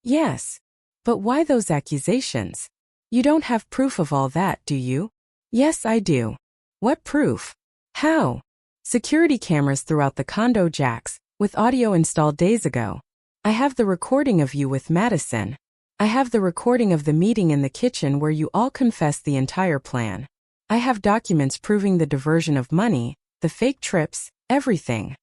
Yes. But why those accusations? You don't have proof of all that, do you? Yes, I do. What proof? How? Security cameras throughout the condo, Jax, with audio installed days ago. I have the recording of you with Madison. I have the recording of the meeting in the kitchen where you all confessed the entire plan. I have documents proving the diversion of money, the fake trips, everything.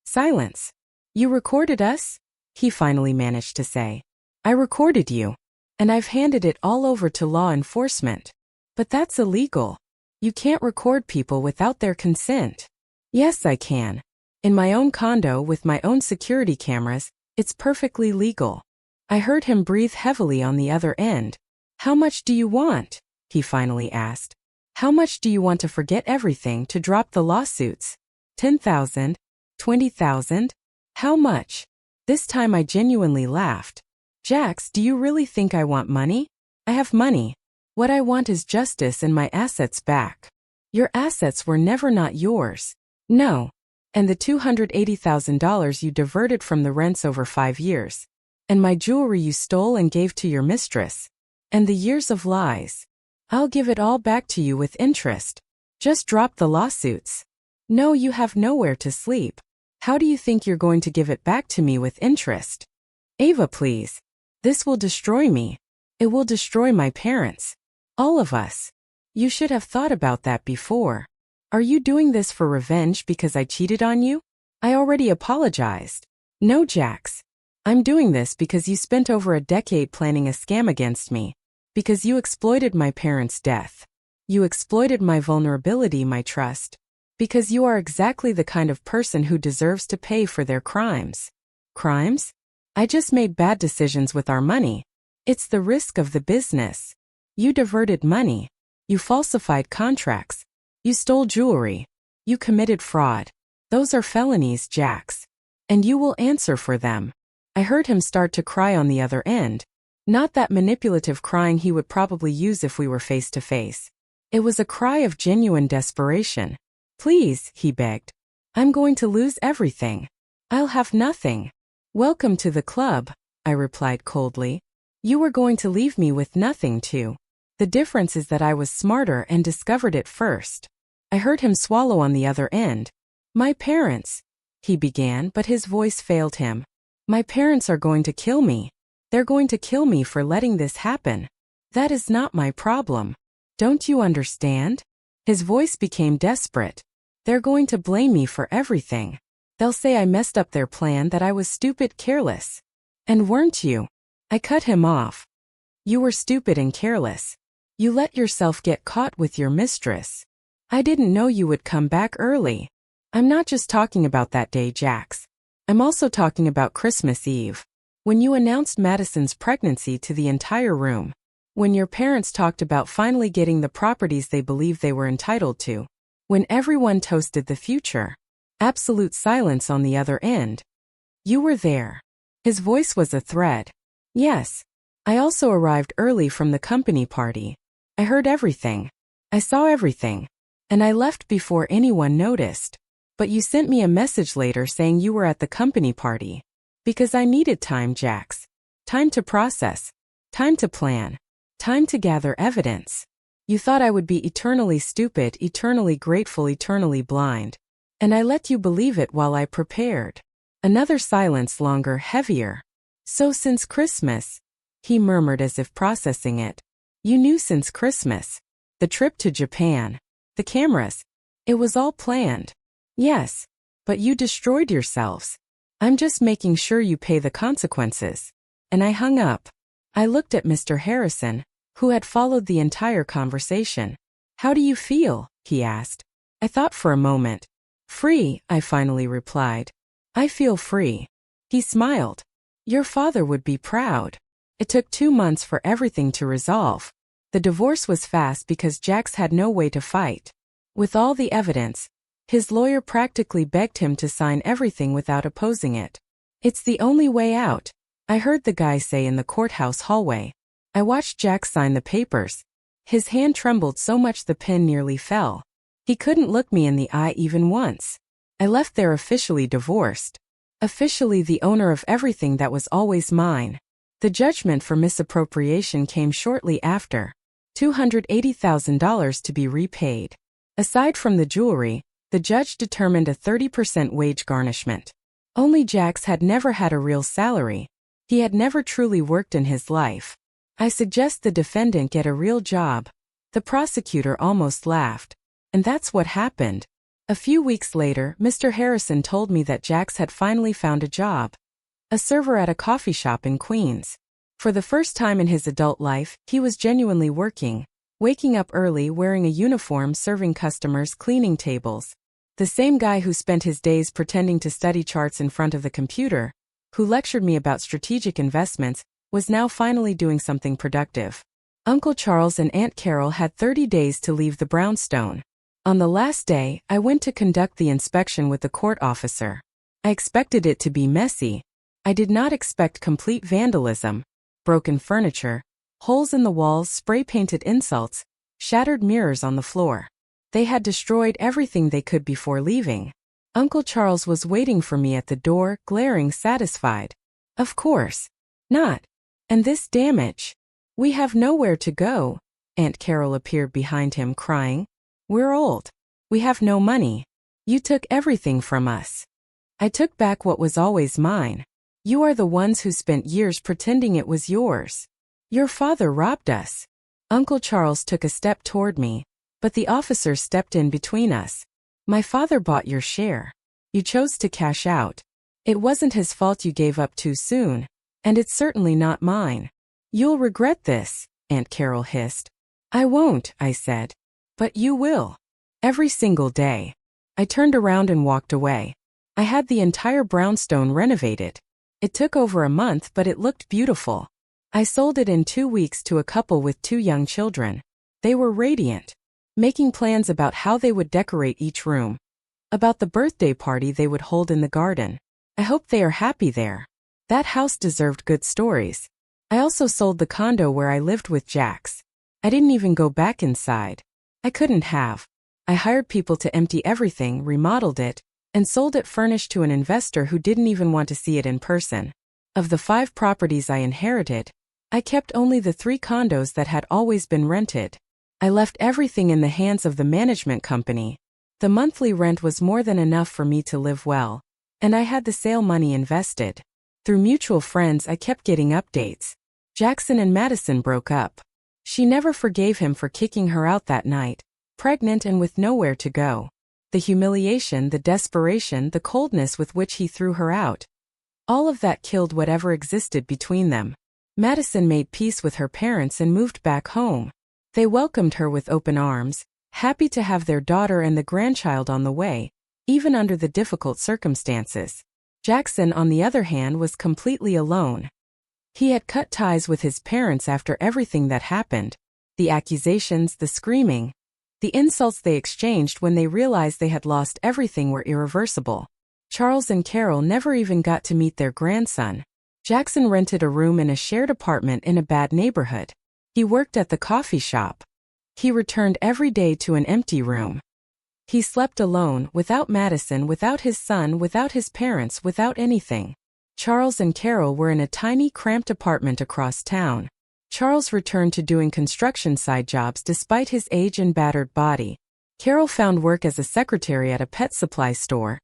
Silence. You recorded us? He finally managed to say. I recorded you. And I've handed it all over to law enforcement. But that's illegal. You can't record people without their consent. Yes, I can. In my own condo with my own security cameras, it's perfectly legal. I heard him breathe heavily on the other end. How much do you want? He finally asked. How much do you want to forget everything, to drop the lawsuits? 10,000? 20,000? How much? This time I genuinely laughed. Jax, do you really think I want money? I have money. What I want is justice and my assets back. Your assets were never not yours. No. And the $280,000 you diverted from the rents over 5 years. And my jewelry you stole and gave to your mistress. And the years of lies. I'll give it all back to you with interest. Just drop the lawsuits. No, you have nowhere to sleep. How do you think you're going to give it back to me with interest? Ava, please. This will destroy me. It will destroy my parents. All of us. You should have thought about that before. Are you doing this for revenge because I cheated on you? I already apologized. No, Jax. I'm doing this because you spent over a decade planning a scam against me. Because you exploited my parents' death. You exploited my vulnerability, my trust. Because you are exactly the kind of person who deserves to pay for their crimes. Crimes? I just made bad decisions with our money. It's the risk of the business. You diverted money. You falsified contracts. You stole jewelry. You committed fraud. Those are felonies, Jax. And you will answer for them. I heard him start to cry on the other end. Not that manipulative crying he would probably use if we were face to face. It was a cry of genuine desperation. Please, he begged. I'm going to lose everything. I'll have nothing. Welcome to the club, I replied coldly. You were going to leave me with nothing too. The difference is that I was smarter and discovered it first. I heard him swallow on the other end. My parents, he began, but his voice failed him. My parents are going to kill me. They're going to kill me for letting this happen. That is not my problem. Don't you understand? His voice became desperate. They're going to blame me for everything. They'll say I messed up their plan, that I was stupid, careless. And weren't you? I cut him off. You were stupid and careless. You let yourself get caught with your mistress. I didn't know you would come back early. I'm not just talking about that day, Jax. I'm also talking about Christmas Eve. When you announced Madison's pregnancy to the entire room. When your parents talked about finally getting the properties they believed they were entitled to. When everyone toasted the future. Absolute silence on the other end. You were there. His voice was a thread. Yes. I also arrived early from the company party. I heard everything. I saw everything. And I left before anyone noticed. But you sent me a message later saying you were at the company party. Because I needed time, Jax. Time to process. Time to plan. Time to gather evidence. You thought I would be eternally stupid, eternally grateful, eternally blind. And I let you believe it while I prepared. Another silence, longer, heavier. So since Christmas, he murmured as if processing it. You knew since Christmas. The trip to Japan. The cameras. It was all planned. Yes. But you destroyed yourselves. I'm just making sure you pay the consequences. And I hung up. I looked at Mr. Harrison, who had followed the entire conversation. How do you feel? He asked. I thought for a moment. Free, I finally replied. I feel free. He smiled. Your father would be proud. It took 2 months for everything to resolve. The divorce was fast because Jax had no way to fight. With all the evidence, his lawyer practically begged him to sign everything without opposing it. It's the only way out, I heard the guy say in the courthouse hallway. I watched Jax sign the papers. His hand trembled so much the pen nearly fell. He couldn't look me in the eye even once. I left there officially divorced. Officially the owner of everything that was always mine. The judgment for misappropriation came shortly after. $280,000 to be repaid. Aside from the jewelry, the judge determined a 30% wage garnishment. Only Jax had never had a real salary. He had never truly worked in his life. I suggest the defendant get a real job. The prosecutor almost laughed. And that's what happened. A few weeks later, Mr. Harrison told me that Jax had finally found a job. A server at a coffee shop in Queens. For the first time in his adult life, he was genuinely working, waking up early, wearing a uniform, serving customers, cleaning tables. The same guy who spent his days pretending to study charts in front of the computer, who lectured me about strategic investments, was now finally doing something productive. Uncle Charles and Aunt Carol had 30 days to leave the brownstone. On the last day, I went to conduct the inspection with the court officer. I expected it to be messy. I did not expect complete vandalism. Broken furniture, holes in the walls, spray-painted insults, shattered mirrors on the floor. They had destroyed everything they could before leaving. Uncle Charles was waiting for me at the door, glaring, satisfied. Of course not. And this damage. We have nowhere to go. Aunt Carol appeared behind him, crying. We're old. We have no money. You took everything from us. I took back what was always mine. You are the ones who spent years pretending it was yours. Your father robbed us. Uncle Charles took a step toward me, but the officer stepped in between us. My father bought your share. You chose to cash out. It wasn't his fault you gave up too soon, and it's certainly not mine. You'll regret this, Aunt Carol hissed. I won't, I said. But you will. Every single day. I turned around and walked away. I had the entire brownstone renovated. It took over a month, but it looked beautiful. I sold it in 2 weeks to a couple with 2 young children. They were radiant, making plans about how they would decorate each room, about the birthday party they would hold in the garden. I hope they are happy there. That house deserved good stories. I also sold the condo where I lived with Jax. I didn't even go back inside. I couldn't have. I hired people to empty everything, remodeled it, and sold it furnished to an investor who didn't even want to see it in person. Of the 5 properties I inherited, I kept only the 3 condos that had always been rented. I left everything in the hands of the management company. The monthly rent was more than enough for me to live well, and I had the sale money invested. Through mutual friends, I kept getting updates. Jackson and Madison broke up. She never forgave him for kicking her out that night, pregnant and with nowhere to go. The humiliation, the desperation, the coldness with which he threw her out. All of that killed whatever existed between them. Madison made peace with her parents and moved back home. They welcomed her with open arms, happy to have their daughter and the grandchild on the way, even under the difficult circumstances. Jackson, on the other hand, was completely alone. He had cut ties with his parents after everything that happened. The accusations, the screaming, the insults they exchanged when they realized they had lost everything were irreversible. Charles and Carol never even got to meet their grandson. Jackson rented a room in a shared apartment in a bad neighborhood. He worked at the coffee shop. He returned every day to an empty room. He slept alone, without Madison, without his son, without his parents, without anything. Charles and Carol were in a tiny, cramped apartment across town. Charles returned to doing construction side jobs despite his age and battered body. Carol found work as a secretary at a pet supply store,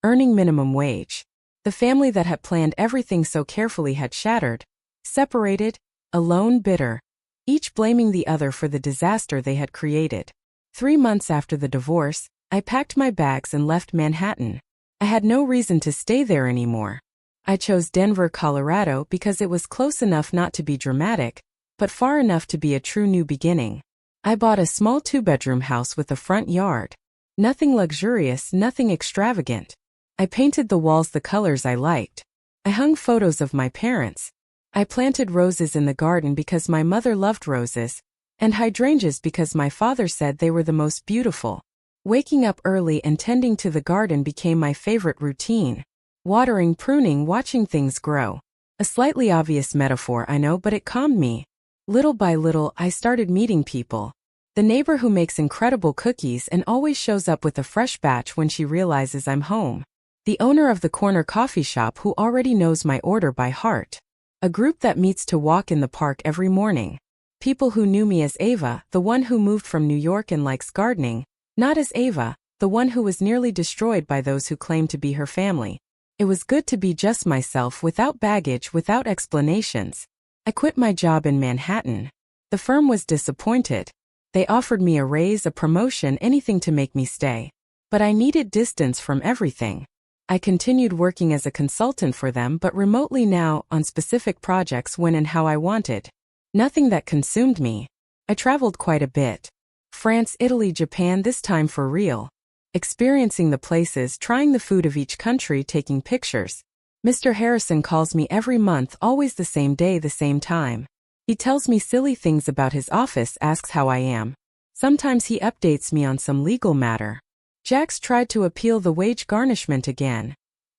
earning minimum wage. The family that had planned everything so carefully had shattered, separated, alone, bitter, each blaming the other for the disaster they had created. 3 months after the divorce, I packed my bags and left Manhattan. I had no reason to stay there anymore. I chose Denver, Colorado because it was close enough not to be dramatic, but far enough to be a true new beginning. I bought a small 2-bedroom house with a front yard. Nothing luxurious, nothing extravagant. I painted the walls the colors I liked. I hung photos of my parents. I planted roses in the garden because my mother loved roses, and hydrangeas because my father said they were the most beautiful. Waking up early and tending to the garden became my favorite routine. Watering, pruning, watching things grow. A slightly obvious metaphor, I know, but it calmed me. Little by little, I started meeting people. The neighbor who makes incredible cookies and always shows up with a fresh batch when she realizes I'm home. The owner of the corner coffee shop who already knows my order by heart. A group that meets to walk in the park every morning. People who knew me as Ava, the one who moved from New York and likes gardening, not as Ava, the one who was nearly destroyed by those who claimed to be her family. It was good to be just myself, without baggage, without explanations. I quit my job in Manhattan. The firm was disappointed. They offered me a raise, a promotion, anything to make me stay. But I needed distance from everything. I continued working as a consultant for them, but remotely now, on specific projects when and how I wanted. Nothing that consumed me. I traveled quite a bit. France, Italy, Japan, this time for real. Experiencing the places, trying the food of each country, taking pictures. Mr. Harrison calls me every month, always the same day, the same time. He tells me silly things about his office, asks how I am. Sometimes he updates me on some legal matter. Jax tried to appeal the wage garnishment again.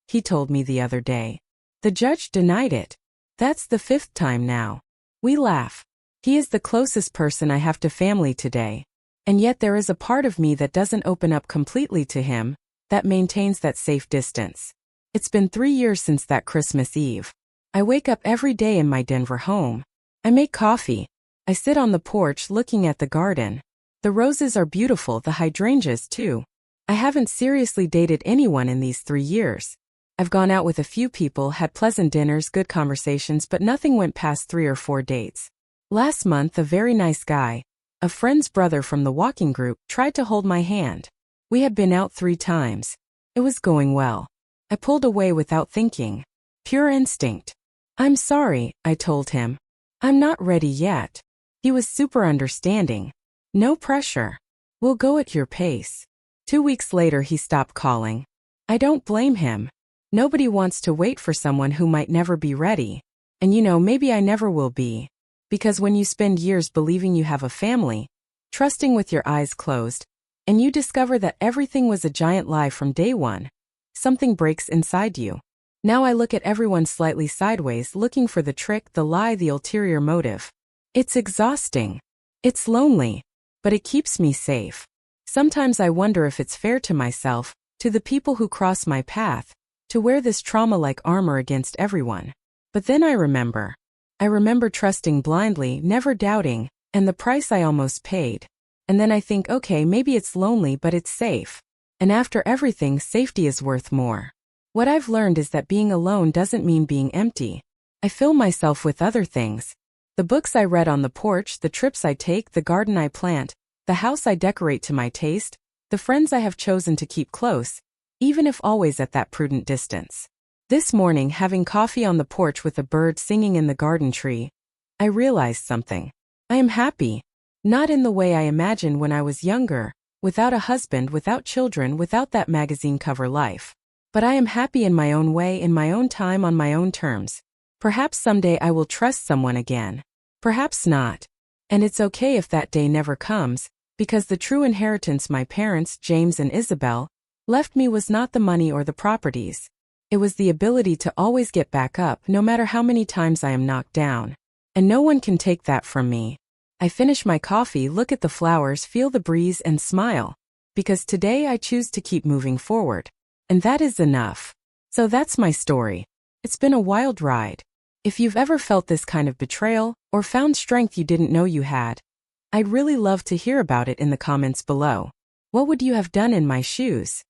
He told me the other day. The judge denied it. That's the 5th time now. We laugh. He is the closest person I have to family today. And yet there is a part of me that doesn't open up completely to him, that maintains that safe distance. It's been 3 years since that Christmas Eve. I wake up every day in my Denver home. I make coffee. I sit on the porch looking at the garden. The roses are beautiful, the hydrangeas too. I haven't seriously dated anyone in these 3 years. I've gone out with a few people, had pleasant dinners, good conversations, but nothing went past 3 or 4 dates. Last month, a very nice guy, a friend's brother from the walking group, tried to hold my hand. We had been out 3 times. It was going well. I pulled away without thinking. Pure instinct. I'm sorry, I told him. I'm not ready yet. He was super understanding. No pressure. We'll go at your pace. 2 weeks later he stopped calling. I don't blame him. Nobody wants to wait for someone who might never be ready. And maybe I never will be. Because when you spend years believing you have a family, trusting with your eyes closed, and you discover that everything was a giant lie from day one, something breaks inside you. Now I look at everyone slightly sideways, looking for the trick, the lie, the ulterior motive. It's exhausting. It's lonely. But it keeps me safe. Sometimes I wonder if it's fair to myself, to the people who cross my path, to wear this trauma-like armor against everyone. But then I remember trusting blindly, never doubting, and the price I almost paid. And then I think, okay, maybe it's lonely, but it's safe. And after everything, safety is worth more. What I've learned is that being alone doesn't mean being empty. I fill myself with other things. The books I read on the porch, the trips I take, the garden I plant, the house I decorate to my taste, the friends I have chosen to keep close, even if always at that prudent distance. This morning, having coffee on the porch with a bird singing in the garden tree, I realized something. I am happy. Not in the way I imagined when I was younger, without a husband, without children, without that magazine cover life. But I am happy in my own way, in my own time, on my own terms. Perhaps someday I will trust someone again. Perhaps not. And it's okay if that day never comes, because the true inheritance my parents, James and Isabel, left me was not the money or the properties. It was the ability to always get back up, no matter how many times I am knocked down. And no one can take that from me. I finish my coffee, look at the flowers, feel the breeze, and smile. Because today I choose to keep moving forward. And that is enough. So that's my story. It's been a wild ride. If you've ever felt this kind of betrayal, or found strength you didn't know you had, I'd really love to hear about it in the comments below. What would you have done in my shoes?